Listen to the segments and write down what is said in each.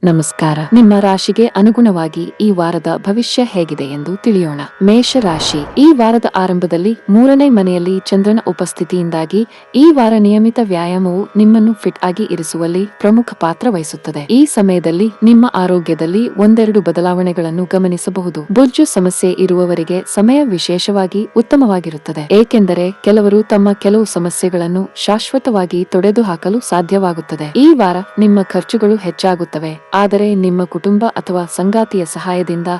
ನಮಸ್ಕಾರ. ನಿಮ್ಮ ರಾಶಿಗೆ ಅನುಗುಣವಾಗಿ ಈ ವಾರದ ಭವಿಷ್ಯ ಹೇಗಿದೆ ಎಂದು ತಿಳಿಯೋಣ. ಮೇಷ ರಾಶಿ. ಈ ವಾರದ ಆರಂಭದಲ್ಲಿ 3ನೇ ಮನೆಯಲ್ಲಿ ಚಂದ್ರನ ಉಪಸ್ಥಿತಿಯಿಂದಾಗಿ ಈ ವಾರ ನಿಯಮಿತ ವ್ಯಾಯಾಮವು ನಿಮ್ಮನ್ನು ಫಿಟ್ ಆಗಿ ಇರಿಸುವಲ್ಲಿ ಪ್ರಮುಖ ಪಾತ್ರ ವಹಿಸುತ್ತದೆ. ಈ ಸಮಯದಲ್ಲಿ ನಿಮ್ಮ ಆರೋಗ್ಯದಲ್ಲಿ ಒಂದೆರಡು ಬದಲಾವಣೆಗಳನ್ನು ಗಮನಿಸಬಹುದು. ಬೊಜ್ಜು ಸಮಸ್ಯೆ ಇರುವವರಿಗೆ ಸಮಯ ವಿಶೇಷವಾಗಿ ಉತ್ತಮವಾಗಿರುತ್ತದೆ, ಏಕೆಂದರೆ ಕೆಲವರು ತಮ್ಮ ಕೆಲವು ಸಮಸ್ಯೆಗಳನ್ನು ಶಾಶ್ವತವಾಗಿ ತೊಡೆದುಹಾಕಲು ಸಾಧ್ಯವಾಗುತ್ತದೆ. ಈ ವಾರ ನಿಮ್ಮ ಖರ್ಚುಗಳು ಹೆಚ್ಚಾಗುತ್ತವೆ, ಆದರೆ ನಿಮ್ಮ ಕುಟುಂಬ ಅಥವಾ ಸಂಗಾತಿಯ ಸಹಾಯದಿಂದ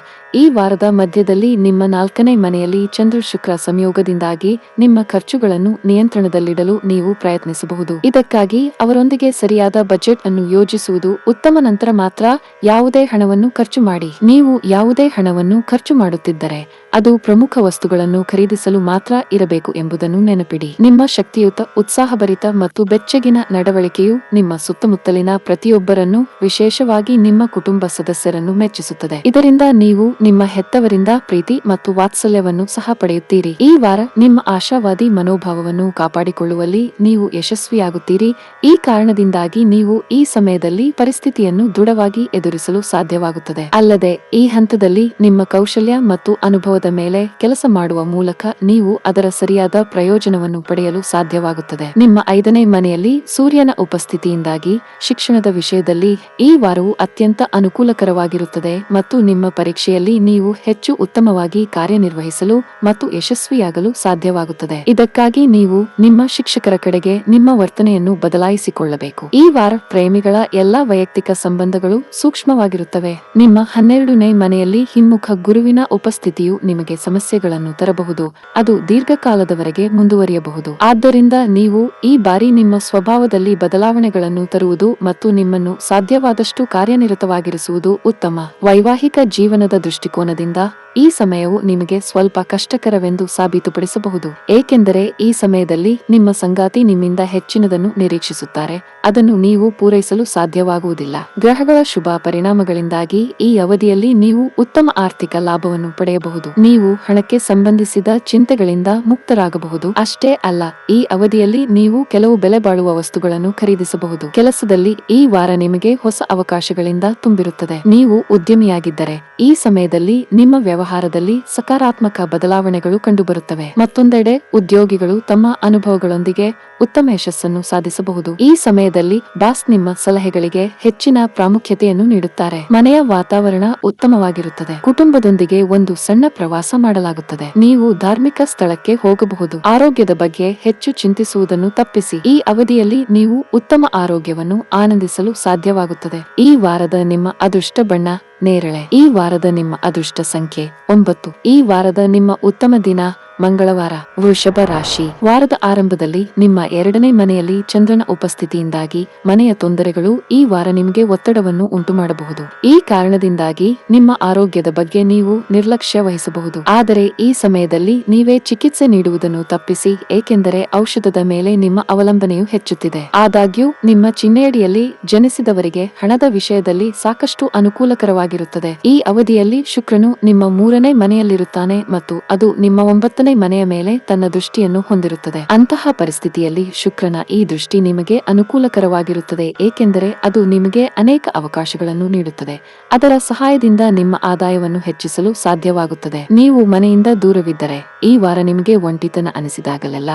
ಈ ವಾರದ ಮಧ್ಯದಲ್ಲಿ ನಿಮ್ಮ 4ನೇ ಮನೆಯಲ್ಲಿ ಚಂದ್ರ ಶುಕ್ರ ಸಂಯೋಗದಿಂದಾಗಿ ನಿಮ್ಮ ಖರ್ಚುಗಳನ್ನು ನಿಯಂತ್ರಣದಲ್ಲಿಡಲು ನೀವು ಪ್ರಯತ್ನಿಸಬಹುದು. ಇದಕ್ಕಾಗಿ ಅವರೊಂದಿಗೆ ಸರಿಯಾದ ಬಜೆಟ್ ಅನ್ನು ಯೋಜಿಸುವುದು ಉತ್ತಮ. ನಂತರ ಮಾತ್ರ ಯಾವುದೇ ಹಣವನ್ನು ಖರ್ಚು ಮಾಡಿ. ನೀವು ಯಾವುದೇ ಹಣವನ್ನು ಖರ್ಚು ಮಾಡುತ್ತಿದ್ದರೆ ಅದು ಪ್ರಮುಖ ವಸ್ತುಗಳನ್ನು ಖರೀದಿಸಲು ಮಾತ್ರ ಇರಬೇಕು ಎಂಬುದನ್ನು ನೆನಪಿಡಿ. ನಿಮ್ಮ ಶಕ್ತಿಯುತ, ಉತ್ಸಾಹಭರಿತ ಮತ್ತು ಬೆಚ್ಚಗಿನ ನಡವಳಿಕೆಯು ನಿಮ್ಮ ಸುತ್ತಮುತ್ತಲಿನ ಪ್ರತಿಯೊಬ್ಬರನ್ನು, ವಿಶೇಷವಾಗಿ ನಿಮ್ಮ ಕುಟುಂಬ ಸದಸ್ಯರನ್ನು ಮೆಚ್ಚಿಸುತ್ತದೆ. ಇದರಿಂದ ನೀವು ನಿಮ್ಮ ಹೆತ್ತವರಿಂದ ಪ್ರೀತಿ ಮತ್ತು ವಾತ್ಸಲ್ಯವನ್ನು ಸಹ ಪಡೆಯುತ್ತೀರಿ. ಈ ವಾರ ನಿಮ್ಮ ಆಶಾವಾದಿ ಮನೋಭಾವವನ್ನು ಕಾಪಾಡಿಕೊಳ್ಳುವಲ್ಲಿ ನೀವು ಯಶಸ್ವಿಯಾಗುತ್ತೀರಿ. ಈ ಕಾರಣದಿಂದಾಗಿ ನೀವು ಈ ಸಮಯದಲ್ಲಿ ಪರಿಸ್ಥಿತಿಯನ್ನು ದೃಢವಾಗಿ ಎದುರಿಸಲು ಸಾಧ್ಯವಾಗುತ್ತದೆ. ಅಲ್ಲದೆ ಈ ಹಂತದಲ್ಲಿ ನಿಮ್ಮ ಕೌಶಲ್ಯ ಮತ್ತು ಅನುಭವದ ಮೇಲೆ ಕೆಲಸ ಮಾಡುವ ಮೂಲಕ ನೀವು ಅದರ ಸರಿಯಾದ ಪ್ರಯೋಜನವನ್ನು ಪಡೆಯಲು ಸಾಧ್ಯವಾಗುತ್ತದೆ. ನಿಮ್ಮ 5ನೇ ಮನೆಯಲ್ಲಿ ಸೂರ್ಯನ ಉಪಸ್ಥಿತಿಯಿಂದಾಗಿ ಶಿಕ್ಷಣದ ವಿಷಯದಲ್ಲಿ ಈ ವಾರವು ಅತ್ಯಂತ ಅನುಕೂಲಕರವಾಗಿರುತ್ತದೆ ಮತ್ತು ನಿಮ್ಮ ಪರೀಕ್ಷೆಯಲ್ಲಿ ನೀವು ಹೆಚ್ಚು ಉತ್ತಮವಾಗಿ ಕಾರ್ಯನಿರ್ವಹಿಸಲು ಮತ್ತು ಯಶಸ್ವಿಯಾಗಲು ಸಾಧ್ಯವಾಗುತ್ತದೆ. ಇದಕ್ಕಾಗಿ ನೀವು ನಿಮ್ಮ ಶಿಕ್ಷಕರ ಕಡೆಗೆ ನಿಮ್ಮ ವರ್ತನೆಯನ್ನು ಬದಲಾಯಿಸಿಕೊಳ್ಳಬೇಕು. ಈ ವಾರ ಪ್ರೇಮಿಗಳ ಎಲ್ಲಾ ವೈಯಕ್ತಿಕ ಸಂಬಂಧಗಳು ಸೂಕ್ಷ್ಮವಾಗಿರುತ್ತವೆ. ನಿಮ್ಮ 12ನೇ ಮನೆಯಲ್ಲಿ ಹಿಮ್ಮುಖ ಗುರುವಿನ ಉಪಸ್ಥಿತಿಯು ನಿಮಗೆ ಸಮಸ್ಯೆಗಳನ್ನು ತರಬಹುದು, ಅದು ದೀರ್ಘಕಾಲದವರೆಗೆ ಮುಂದುವರಿಯಬಹುದು. ಆದ್ದರಿಂದ ನೀವು ಈ ಬಾರಿ ನಿಮ್ಮ ಸ್ವಭಾವದಲ್ಲಿ ಬದಲಾವಣೆಗಳನ್ನು ತರುವುದು ಮತ್ತು ನಿಮ್ಮನ್ನು ಸಾಧ್ಯವಾದಷ್ಟು ಕಾರ್ಯನಿರತವಾಗಿರಿಸುವುದು ಉತ್ತಮ. ವೈವಾಹಿಕ ಜೀವನದ ದೃಷ್ಟಿಕೋನದಿಂದ ಈ ಸಮಯವು ನಿಮಗೆ ಸ್ವಲ್ಪ ಕಷ್ಟಕರವೆಂದು ಸಾಬೀತುಪಡಿಸಬಹುದು, ಏಕೆಂದರೆ ಈ ಸಮಯದಲ್ಲಿ ನಿಮ್ಮ ಸಂಗಾತಿ ನಿಮ್ಮಿಂದ ಹೆಚ್ಚಿನದನ್ನು ನಿರೀಕ್ಷಿಸುತ್ತಾರೆ, ಅದನ್ನು ನೀವು ಪೂರೈಸಲು ಸಾಧ್ಯವಾಗುವುದಿಲ್ಲ. ಗ್ರಹಗಳ ಶುಭ ಪರಿಣಾಮಗಳಿಂದಾಗಿ ಈ ಅವಧಿಯಲ್ಲಿ ನೀವು ಉತ್ತಮ ಆರ್ಥಿಕ ಲಾಭವನ್ನು ಪಡೆಯಬಹುದು. ನೀವು ಹಣಕ್ಕೆ ಸಂಬಂಧಿಸಿದ ಚಿಂತೆಗಳಿಂದ ಮುಕ್ತರಾಗಬಹುದು. ಅಷ್ಟೇ ಅಲ್ಲ, ಈ ಅವಧಿಯಲ್ಲಿ ನೀವು ಕೆಲವು ಬೆಲೆ ಬಾಳುವ ವಸ್ತುಗಳನ್ನು ಖರೀದಿಸಬಹುದು. ಕೆಲಸದಲ್ಲಿ ಈ ವಾರ ನಿಮಗೆ ಹೊಸ ಅವಕಾಶಗಳಿಂದ ತುಂಬಿರುತ್ತದೆ. ನೀವು ಉದ್ಯಮಿಯಾಗಿದ್ದರೆ ಈ ಸಮಯದಲ್ಲಿ ನಿಮ್ಮ ವ್ಯವಹಾರದಲ್ಲಿ ಸಕಾರಾತ್ಮಕ ಬದಲಾವಣೆಗಳು ಕಂಡುಬರುತ್ತವೆ. ಮತ್ತೊಂದೆಡೆ ಉದ್ಯೋಗಿಗಳು ತಮ್ಮ ಅನುಭವಗಳೊಂದಿಗೆ ಉತ್ತಮ ಯಶಸ್ಸನ್ನು ಸಾಧಿಸಬಹುದು. ಈ ಸಮಯದಲ್ಲಿ ಬಾಸ್ ನಿಮ್ಮ ಸಲಹೆಗಳಿಗೆ ಹೆಚ್ಚಿನ ಪ್ರಾಮುಖ್ಯತೆಯನ್ನು ನೀಡುತ್ತಾರೆ. ಮನೆಯ ವಾತಾವರಣ ಉತ್ತಮವಾಗಿರುತ್ತದೆ. ಕುಟುಂಬದೊಂದಿಗೆ ಒಂದು ಸಣ್ಣ ಪ್ರವಾಸ ಮಾಡಲಾಗುತ್ತದೆ. ನೀವು ಧಾರ್ಮಿಕ ಸ್ಥಳಕ್ಕೆ ಹೋಗಬಹುದು. ಆರೋಗ್ಯದ ಬಗ್ಗೆ ಹೆಚ್ಚು ಚಿಂತಿಸುವುದನ್ನು ತಪ್ಪಿಸಿ. ಈ ಅವಧಿಯಲ್ಲಿ ನೀವು ಉತ್ತಮ ಆರೋಗ್ಯವನ್ನು ಆನಂದಿಸಲು ಸಾಧ್ಯವಾಗುತ್ತದೆ. ಈ ವಾರದ ನಿಮ್ಮ ಅದೃಷ್ಟ ಬಣ್ಣ ನೇರಳೆ. ಈ ವಾರದ ನಿಮ್ಮ ಅದೃಷ್ಟ ಸಂಖ್ಯೆ 9. ಈ ವಾರದ ನಿಮ್ಮ ಉತ್ತಮ ದಿನ ಮಂಗಳವಾರ. ವೃಷಭ ರಾಶಿ. ವಾರದ ಆರಂಭದಲ್ಲಿ ನಿಮ್ಮ 2ನೇ ಮನೆಯಲ್ಲಿ ಚಂದ್ರನ ಉಪಸ್ಥಿತಿಯಿಂದಾಗಿ ಮನೆಯ ತೊಂದರೆಗಳು ಈ ವಾರ ನಿಮಗೆ ಒತ್ತಡವನ್ನು ಉಂಟುಮಾಡಬಹುದು. ಈ ಕಾರಣದಿಂದಾಗಿ ನಿಮ್ಮ ಆರೋಗ್ಯದ ಬಗ್ಗೆ ನೀವು ನಿರ್ಲಕ್ಷ್ಯ ವಹಿಸಬಹುದು. ಆದರೆ ಈ ಸಮಯದಲ್ಲಿ ನೀವೇ ಚಿಕಿತ್ಸೆ ನೀಡುವುದನ್ನು ತಪ್ಪಿಸಿ, ಏಕೆಂದರೆ ಔಷಧದ ಮೇಲೆ ನಿಮ್ಮ ಅವಲಂಬನೆಯು ಹೆಚ್ಚುತ್ತಿದೆ. ಆದಾಗ್ಯೂ ನಿಮ್ಮ ಚಿಹ್ನೆಯಡಿಯಲ್ಲಿ ಜನಿಸಿದವರಿಗೆ ಹಣದ ವಿಷಯದಲ್ಲಿ ಸಾಕಷ್ಟು ಅನುಕೂಲಕರವಾಗಿರುತ್ತದೆ. ಈ ಅವಧಿಯಲ್ಲಿ ಶುಕ್ರನು ನಿಮ್ಮ 3ನೇ ಮನೆಯಲ್ಲಿರುತ್ತಾನೆ ಮತ್ತು ಅದು ನಿಮ್ಮ 9ನೇ ಮನೆಯ ಮೇಲೆ ತನ್ನ ದೃಷ್ಟಿಯನ್ನು ಹೊಂದಿರುತ್ತದೆ. ಅಂತಹ ಪರಿಸ್ಥಿತಿಯಲ್ಲಿ ಶುಕ್ರನ ಈ ದೃಷ್ಟಿ ನಿಮಗೆ ಅನುಕೂಲಕರವಾಗಿರುತ್ತದೆ, ಏಕೆಂದರೆ ಅದು ನಿಮಗೆ ಅನೇಕ ಅವಕಾಶಗಳನ್ನು ನೀಡುತ್ತದೆ. ಅದರ ಸಹಾಯದಿಂದ ನಿಮ್ಮ ಆದಾಯವನ್ನು ಹೆಚ್ಚಿಸಲು ಸಾಧ್ಯವಾಗುತ್ತದೆ. ನೀವು ಮನೆಯಿಂದ ದೂರವಿದ್ದರೆ ಈ ವಾರ ನಿಮಗೆ ಒಂಟಿತನ ಅನಿಸಿದಾಗಲೆಲ್ಲ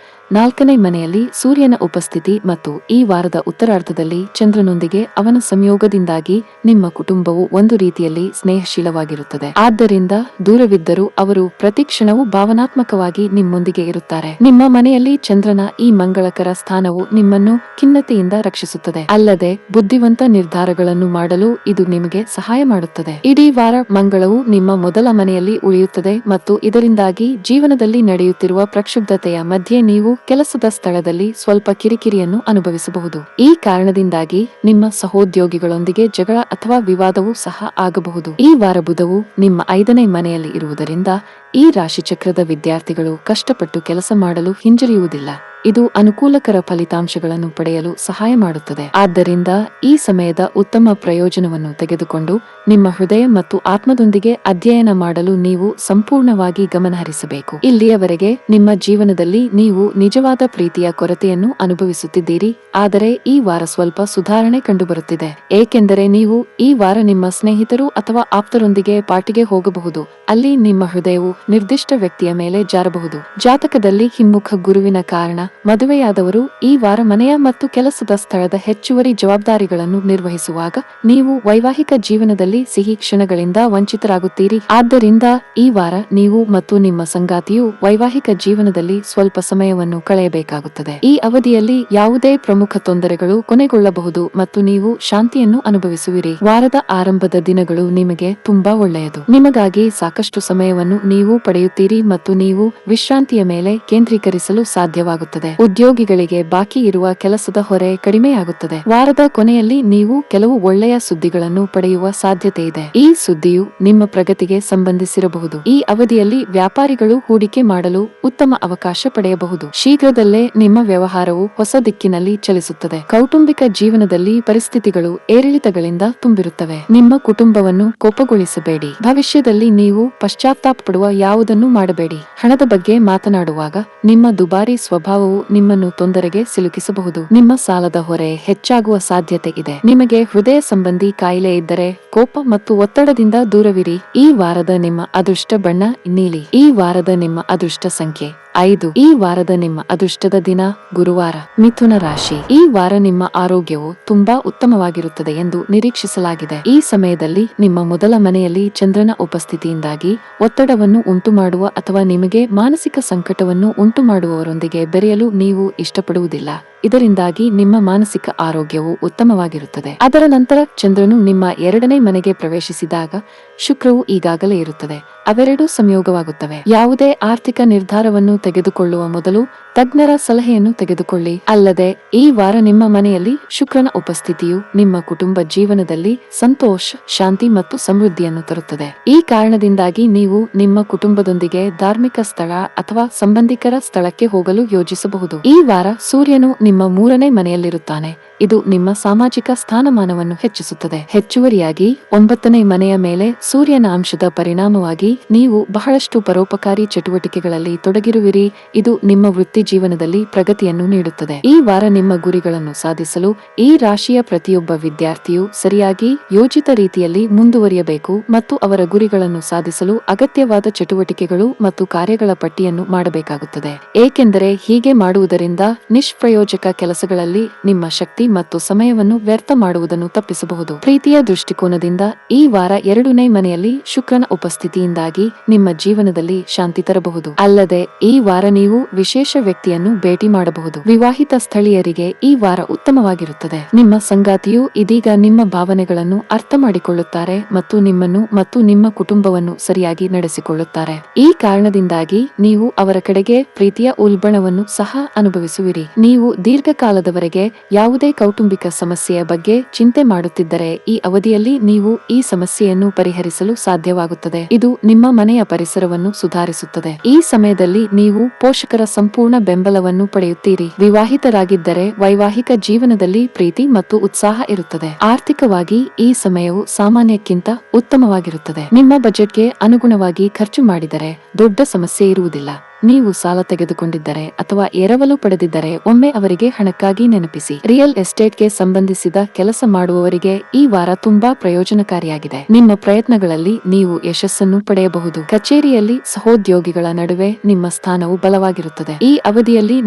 4ನೇ ಮನೆಯಲ್ಲಿ ಸೂರ್ಯನ ಉಪಸ್ಥಿತಿ ಮತ್ತು ಈ ವಾರದ ಉತ್ತರಾರ್ಧದಲ್ಲಿ ಚಂದ್ರನೊಂದಿಗೆ ಅವನ ಸಂಯೋಗದಿಂದಾಗಿ ನಿಮ್ಮ ಕುಟುಂಬವು ಒಂದು ರೀತಿಯಲ್ಲಿ ಸ್ನೇಹಶೀಲವಾಗಿರುತ್ತದೆ. ಆದ್ದರಿಂದ ದೂರವಿದ್ದರೂ ಅವರು ಪ್ರತಿಕ್ಷಣವೂ ಭಾವನಾತ್ಮಕವಾಗಿ ನಿಮ್ಮೊಂದಿಗೆ ಇರುತ್ತಾರೆ. ನಿಮ್ಮ ಮನೆಯಲ್ಲಿ ಚಂದ್ರನ ಈ ಮಂಗಳಕರ ಸ್ಥಾನವು ನಿಮ್ಮನ್ನು ಖಿನ್ನತೆಯಿಂದ ರಕ್ಷಿಸುತ್ತದೆ. ಅಲ್ಲದೆ ಬುದ್ಧಿವಂತ ನಿರ್ಧಾರಗಳನ್ನು ಮಾಡಲು ಇದು ನಿಮಗೆ ಸಹಾಯ ಮಾಡುತ್ತದೆ. ಇಡೀ ವಾರ ಮಂಗಳವು ನಿಮ್ಮ ಮೊದಲ ಮನೆಯಲ್ಲಿ ಉಳಿಯುತ್ತದೆ ಮತ್ತು ಇದರಿಂದಾಗಿ ಜೀವನದಲ್ಲಿ ನಡೆಯುತ್ತಿರುವ ಪ್ರಕ್ಷುಬ್ಧತೆಯ ಮಧ್ಯೆ ನೀವು ಕೆಲಸದ ಸ್ಥಳದಲ್ಲಿ ಸ್ವಲ್ಪ ಕಿರಿಕಿರಿಯನ್ನು ಅನುಭವಿಸಬಹುದು. ಈ ಕಾರಣದಿಂದಾಗಿ ನಿಮ್ಮ ಸಹೋದ್ಯೋಗಿಗಳೊಂದಿಗೆ ಜಗಳ ಅಥವಾ ವಿವಾದವೂ ಸಹ ಆಗಬಹುದು. ಈ ವಾರ ಬುಧವು ನಿಮ್ಮ 5ನೇ ಮನೆಯಲ್ಲಿ ಇರುವುದರಿಂದ ಈ ರಾಶಿಚಕ್ರದ ವಿದ್ಯಾರ್ಥಿಗಳು ಕಷ್ಟಪಟ್ಟು ಕೆಲಸ ಮಾಡಲು ಹಿಂಜರಿಯುವುದಿಲ್ಲ. ಇದು ಅನುಕೂಲಕರ ಫಲಿತಾಂಶಗಳನ್ನು ಪಡೆಯಲು ಸಹಾಯ ಮಾಡುತ್ತದೆ. ಆದ್ದರಿಂದ ಈ ಸಮಯದ ಉತ್ತಮ ಪ್ರಯೋಜನವನ್ನು ತೆಗೆದುಕೊಂಡು ನಿಮ್ಮ ಹೃದಯ ಮತ್ತು ಆತ್ಮದೊಂದಿಗೆ ಅಧ್ಯಯನ ಮಾಡಲು ನೀವು ಸಂಪೂರ್ಣವಾಗಿ ಗಮನಹರಿಸಬೇಕು. ಇಲ್ಲಿಯವರೆಗೆ ನಿಮ್ಮ ಜೀವನದಲ್ಲಿ ನೀವು ನಿಜವಾದ ಪ್ರೀತಿಯ ಕೊರತೆಯನ್ನು ಅನುಭವಿಸುತ್ತಿದ್ದೀರಿ, ಆದರೆ ಈ ವಾರ ಸ್ವಲ್ಪ ಸುಧಾರಣೆ ಕಂಡುಬರುತ್ತಿದೆ, ಏಕೆಂದರೆ ನೀವು ಈ ವಾರ ನಿಮ್ಮ ಸ್ನೇಹಿತರು ಅಥವಾ ಆಪ್ತರೊಂದಿಗೆ ಪಾರ್ಟಿಗೆ ಹೋಗಬಹುದು. ಅಲ್ಲಿ ನಿಮ್ಮ ಹೃದಯವು ನಿರ್ದಿಷ್ಟ ವ್ಯಕ್ತಿಯ ಮೇಲೆ ಜಾರಬಹುದು. ಜಾತಕದಲ್ಲಿ ಹಿಮ್ಮುಖ ಗುರುವಿನ ಕಾರಣ ಮದುವೆಯಾದವರು ಈ ವಾರ ಮನೆಯ ಮತ್ತು ಕೆಲಸದ ಸ್ಥಳದ ಹೆಚ್ಚುವರಿ ಜವಾಬ್ದಾರಿಗಳನ್ನು ನಿರ್ವಹಿಸುವಾಗ ನೀವು ವೈವಾಹಿಕ ಜೀವನದಲ್ಲಿ ಸಿಹಿ ಕ್ಷಣಗಳಿಂದ ವಂಚಿತರಾಗುತ್ತೀರಿ. ಆದ್ದರಿಂದ ಈ ವಾರ ನೀವು ಮತ್ತು ನಿಮ್ಮ ಸಂಗಾತಿಯು ವೈವಾಹಿಕ ಜೀವನದಲ್ಲಿ ಸ್ವಲ್ಪ ಸಮಯವನ್ನು ಕಳೆಯಬೇಕಾಗುತ್ತದೆ. ಈ ಅವಧಿಯಲ್ಲಿ ಯಾವುದೇ ಪ್ರಮುಖ ತೊಂದರೆಗಳು ಕೊನೆಗೊಳ್ಳಬಹುದು ಮತ್ತು ನೀವು ಶಾಂತಿಯನ್ನು ಅನುಭವಿಸುವಿರಿ. ವಾರದ ಆರಂಭದ ದಿನಗಳು ನಿಮಗೆ ತುಂಬಾ ಒಳ್ಳೆಯದು. ನಿಮಗಾಗಿ ಸಾಕಷ್ಟು ಸಮಯವನ್ನು ನೀವು ಪಡೆಯುತ್ತೀರಿ ಮತ್ತು ನೀವು ವಿಶ್ರಾಂತಿಯ ಮೇಲೆ ಕೇಂದ್ರೀಕರಿಸಲು ಸಾಧ್ಯವಾಗುತ್ತದೆ. ಉದ್ಯೋಗಿಗಳಿಗೆ ಬಾಕಿ ಇರುವ ಕೆಲಸದ ಹೊರೆ ಕಡಿಮೆಯಾಗುತ್ತದೆ. ವಾರದ ಕೊನೆಯಲ್ಲಿ ನೀವು ಕೆಲವು ಒಳ್ಳೆಯ ಸುದ್ದಿಗಳನ್ನು ಪಡೆಯುವ ಸಾಧ್ಯತೆ ಇದೆ. ಈ ಸುದ್ದಿಯು ನಿಮ್ಮ ಪ್ರಗತಿಗೆ ಸಂಬಂಧಿಸಿರಬಹುದು. ಈ ಅವಧಿಯಲ್ಲಿ ವ್ಯಾಪಾರಿಗಳು ಹೂಡಿಕೆ ಮಾಡಲು ಉತ್ತಮ ಅವಕಾಶ ಪಡೆಯಬಹುದು. ಶೀಘ್ರದಲ್ಲೇ ನಿಮ್ಮ ವ್ಯವಹಾರವು ಹೊಸ ದಿಕ್ಕಿನಲ್ಲಿ ಚಲಿಸುತ್ತದೆ. ಕೌಟುಂಬಿಕ ಜೀವನದಲ್ಲಿ ಪರಿಸ್ಥಿತಿಗಳು ಏರಿಳಿತಗಳಿಂದ ತುಂಬಿರುತ್ತವೆ. ನಿಮ್ಮ ಕುಟುಂಬವನ್ನು ಕೋಪಗೊಳಿಸಬೇಡಿ. ಭವಿಷ್ಯದಲ್ಲಿ ನೀವು ಪಶ್ಚಾತ್ತಾಪ ಪಡುವ ಯಾವುದನ್ನು ಮಾಡಬೇಡಿ. ಹಣದ ಬಗ್ಗೆ ಮಾತನಾಡುವಾಗ ನಿಮ್ಮ ದುಬಾರಿ ಸ್ವಭಾವವು ನಿಮ್ಮನ್ನು ತೊಂದರೆಗೆ ಸಿಲುಕಿಸಬಹುದು. ನಿಮ್ಮ ಸಾಲದ ಹೊರೆ ಹೆಚ್ಚಾಗುವ ಸಾಧ್ಯತೆ ಇದೆ. ನಿಮಗೆ ಹೃದಯ ಸಂಬಂಧಿ ಕಾಯಿಲೆ ಇದ್ದರೆ ಕೋಪ ಮತ್ತು ಒತ್ತಡದಿಂದ ದೂರವಿರಿ. ಈ ವಾರದ ನಿಮ್ಮ ಅದೃಷ್ಟ ಬಣ್ಣ ನೀಲಿ. ಈ ವಾರದ ನಿಮ್ಮ ಅದೃಷ್ಟ ಸಂಖ್ಯೆ 5. ಈ ವಾರದ ನಿಮ್ಮ ಅದೃಷ್ಟದ ದಿನ ಗುರುವಾರ. ಮಿಥುನ ರಾಶಿ. ಈ ವಾರ ನಿಮ್ಮ ಆರೋಗ್ಯವು ತುಂಬಾ ಉತ್ತಮವಾಗಿರುತ್ತದೆ ಎಂದು ನಿರೀಕ್ಷಿಸಲಾಗಿದೆ. ಈ ಸಮಯದಲ್ಲಿ ನಿಮ್ಮ ಮೊದಲ ಮನೆಯಲ್ಲಿ ಚಂದ್ರನ ಉಪಸ್ಥಿತಿಯಿಂದಾಗಿ ಒತ್ತಡವನ್ನು ಉಂಟುಮಾಡುವ ಅಥವಾ ನಿಮಗೆ ಮಾನಸಿಕ ಸಂಕಟವನ್ನು ಉಂಟುಮಾಡುವವರೊಂದಿಗೆ ಬೆರೆಯಲು ನೀವು ಇಷ್ಟಪಡುವುದಿಲ್ಲ. ಇದರಿಂದಾಗಿ ನಿಮ್ಮ ಮಾನಸಿಕ ಆರೋಗ್ಯವು ಉತ್ತಮವಾಗಿರುತ್ತದೆ. ಅದರ ನಂತರ ಚಂದ್ರನು ನಿಮ್ಮ 2ನೇ ಮನೆಗೆ ಪ್ರವೇಶಿಸಿದಾಗ ಶುಕ್ರವು ಈಗಾಗಲೇ ಇರುತ್ತದೆ. ಅವೆರಡೂ ಸಂಯೋಗವಾಗುತ್ತವೆ. ಯಾವುದೇ ಆರ್ಥಿಕ ನಿರ್ಧಾರವನ್ನು ತೆಗೆದುಕೊಳ್ಳುವ ಮೊದಲು ತಜ್ಞರ ಸಲಹೆಯನ್ನು ತೆಗೆದುಕೊಳ್ಳಿ. ಅಲ್ಲದೆ ಈ ವಾರ ನಿಮ್ಮ ಮನೆಯಲ್ಲಿ ಶುಕ್ರನ ಉಪಸ್ಥಿತಿಯು ನಿಮ್ಮ ಕುಟುಂಬ ಜೀವನದಲ್ಲಿ ಸಂತೋಷ, ಶಾಂತಿ ಮತ್ತು ಸಮೃದ್ಧಿಯನ್ನು ತರುತ್ತದೆ. ಈ ಕಾರಣದಿಂದಾಗಿ ನೀವು ನಿಮ್ಮ ಕುಟುಂಬದೊಂದಿಗೆ ಧಾರ್ಮಿಕ ಸ್ಥಳ ಅಥವಾ ಸಂಬಂಧಿಕರ ಸ್ಥಳಕ್ಕೆ ಹೋಗಲು ಯೋಜಿಸಬಹುದು. ಈ ವಾರ ಸೂರ್ಯನು ನಿಮ್ಮ 3ನೇ ಮನೆಯಲ್ಲಿರುತ್ತಾನೆ. ಇದು ನಿಮ್ಮ ಸಾಮಾಜಿಕ ಸ್ಥಾನಮಾನವನ್ನು ಹೆಚ್ಚಿಸುತ್ತದೆ. ಹೆಚ್ಚುವರಿಯಾಗಿ 9ನೇ ಮನೆಯ ಮೇಲೆ ಸೂರ್ಯನ ಅಂಶದ ಪರಿಣಾಮವಾಗಿ ನೀವು ಬಹಳಷ್ಟು ಪರೋಪಕಾರಿ ಚಟುವಟಿಕೆಗಳಲ್ಲಿ ತೊಡಗಿರುವಿರಿ. ಇದು ನಿಮ್ಮ ವೃತ್ತಿ ಜೀವನದಲ್ಲಿ ಪ್ರಗತಿಯನ್ನು ನೀಡುತ್ತದೆ. ಈ ವಾರ ನಿಮ್ಮ ಗುರಿಗಳನ್ನು ಸಾಧಿಸಲು ಈ ರಾಶಿಯ ಪ್ರತಿಯೊಬ್ಬ ವಿದ್ಯಾರ್ಥಿಯು ಸರಿಯಾಗಿ ಯೋಜಿತ ರೀತಿಯಲ್ಲಿ ಮುಂದುವರಿಯಬೇಕು ಮತ್ತು ಅವರ ಗುರಿಗಳನ್ನು ಸಾಧಿಸಲು ಅಗತ್ಯವಾದ ಚಟುವಟಿಕೆಗಳು ಮತ್ತು ಕಾರ್ಯಗಳ ಪಟ್ಟಿಯನ್ನು ಮಾಡಬೇಕಾಗುತ್ತದೆ. ಏಕೆಂದರೆ ಹೀಗೆ ಮಾಡುವುದರಿಂದ ನಿಷ್ಪ್ರಯೋಜಕ ಕೆಲಸಗಳಲ್ಲಿ ನಿಮ್ಮ ಶಕ್ತಿ ಮತ್ತು ಸಮಯವನ್ನು ವ್ಯರ್ಥ ಮಾಡುವುದನ್ನು ತಪ್ಪಿಸಬಹುದು. ಪ್ರೀತಿಯ ದೃಷ್ಟಿಕೋನದಿಂದ ಈ ವಾರ 2ನೇ ಮನೆಯಲ್ಲಿ ಶುಕ್ರನ ಉಪಸ್ಥಿತಿಯಿಂದಾಗಿ ನಿಮ್ಮ ಜೀವನದಲ್ಲಿ ಶಾಂತಿ ತರಬಹುದು. ಅಲ್ಲದೆ ಈ ವಾರ ನೀವು ವಿಶೇಷ ವ್ಯಕ್ತಿಯನ್ನು ಭೇಟಿ ಮಾಡಬಹುದು. ವಿವಾಹಿತ ಸ್ಥಳೀಯರಿಗೆ ಈ ವಾರ ಉತ್ತಮವಾಗಿರುತ್ತದೆ. ನಿಮ್ಮ ಸಂಗಾತಿಯು ಇದೀಗ ನಿಮ್ಮ ಭಾವನೆಗಳನ್ನು ಅರ್ಥ ಮಾಡಿಕೊಳ್ಳುತ್ತಾರೆ ಮತ್ತು ನಿಮ್ಮನ್ನು ಮತ್ತು ನಿಮ್ಮ ಕುಟುಂಬವನ್ನು ಸರಿಯಾಗಿ ನಡೆಸಿಕೊಳ್ಳುತ್ತಾರೆ. ಈ ಕಾರಣದಿಂದಾಗಿ ನೀವು ಅವರ ಕಡೆಗೆ ಪ್ರೀತಿಯ ಉಲ್ಬಣವನ್ನು ಸಹ ಅನುಭವಿಸುವಿರಿ. ನೀವು ದೀರ್ಘಕಾಲದವರೆಗೆ ಯಾವುದೇ ಕೌಟುಂಬಿಕ ಸಮಸ್ಯೆಯ ಬಗ್ಗೆ ಚಿಂತೆ ಮಾಡುತ್ತಿದ್ದರೆ ಈ ಅವಧಿಯಲ್ಲಿ ನೀವು ಈ ಸಮಸ್ಯೆಯನ್ನು ಪರಿಹರಿಸಲು ಸಾಧ್ಯವಾಗುತ್ತದೆ. ಇದು ನಿಮ್ಮ ಮನೆಯ ಪರಿಸರವನ್ನು ಸುಧಾರಿಸುತ್ತದೆ. ಈ ಸಮಯದಲ್ಲಿ ನೀವು ಪೋಷಕರ ಸಂಪೂರ್ಣ ಬೆಂಬಲವನ್ನು ಪಡೆಯುತ್ತೀರಿ. ವಿವಾಹಿತರಾಗಿದ್ದರೆ ವೈವಾಹಿಕ ಜೀವನದಲ್ಲಿ ಪ್ರೀತಿ ಮತ್ತು ಉತ್ಸಾಹ ಇರುತ್ತದೆ. ಆರ್ಥಿಕವಾಗಿ ಈ ಸಮಯವು ಸಾಮಾನ್ಯಕ್ಕಿಂತ ಉತ್ತಮವಾಗಿರುತ್ತದೆ. ನಿಮ್ಮ ಬಜೆಟ್ಗೆ ಅನುಗುಣವಾಗಿ ಖರ್ಚು ಮಾಡಿದರೆ ದೊಡ್ಡ ಸಮಸ್ಯೆ ಇರುವುದಿಲ್ಲ. ನೀವು ಸಾಲ ತೆಗೆದುಕೊಂಡಿದ್ದರೆ ಅಥವಾ ಎರವಲು ಪಡೆದಿದ್ದರೆ ಒಮ್ಮೆ ಅವರಿಗೆ ಹಣಕ್ಕಾಗಿ ನೆನಪಿಸಿ. ರಿಯಲ್ ಎಸ್ಟೇಟ್ಗೆ ಸಂಬಂಧಿಸಿದ ಕೆಲಸ ಮಾಡುವವರಿಗೆ ಈ ವಾರ ತುಂಬಾ ಪ್ರಯೋಜನಕಾರಿಯಾಗಿದೆ. ನಿಮ್ಮ ಪ್ರಯತ್ನಗಳಲ್ಲಿ ನೀವು ಯಶಸ್ಸನ್ನು ಪಡೆಯಬಹುದು. ಕಚೇರಿಯಲ್ಲಿ ಸಹೋದ್ಯೋಗಿಗಳ ನಡುವೆ ನಿಮ್ಮ ಸ್ಥಾನವು ಬಲವಾಗಿರುತ್ತದೆ. ಈ ಅವಧಿಯಲ್ಲಿ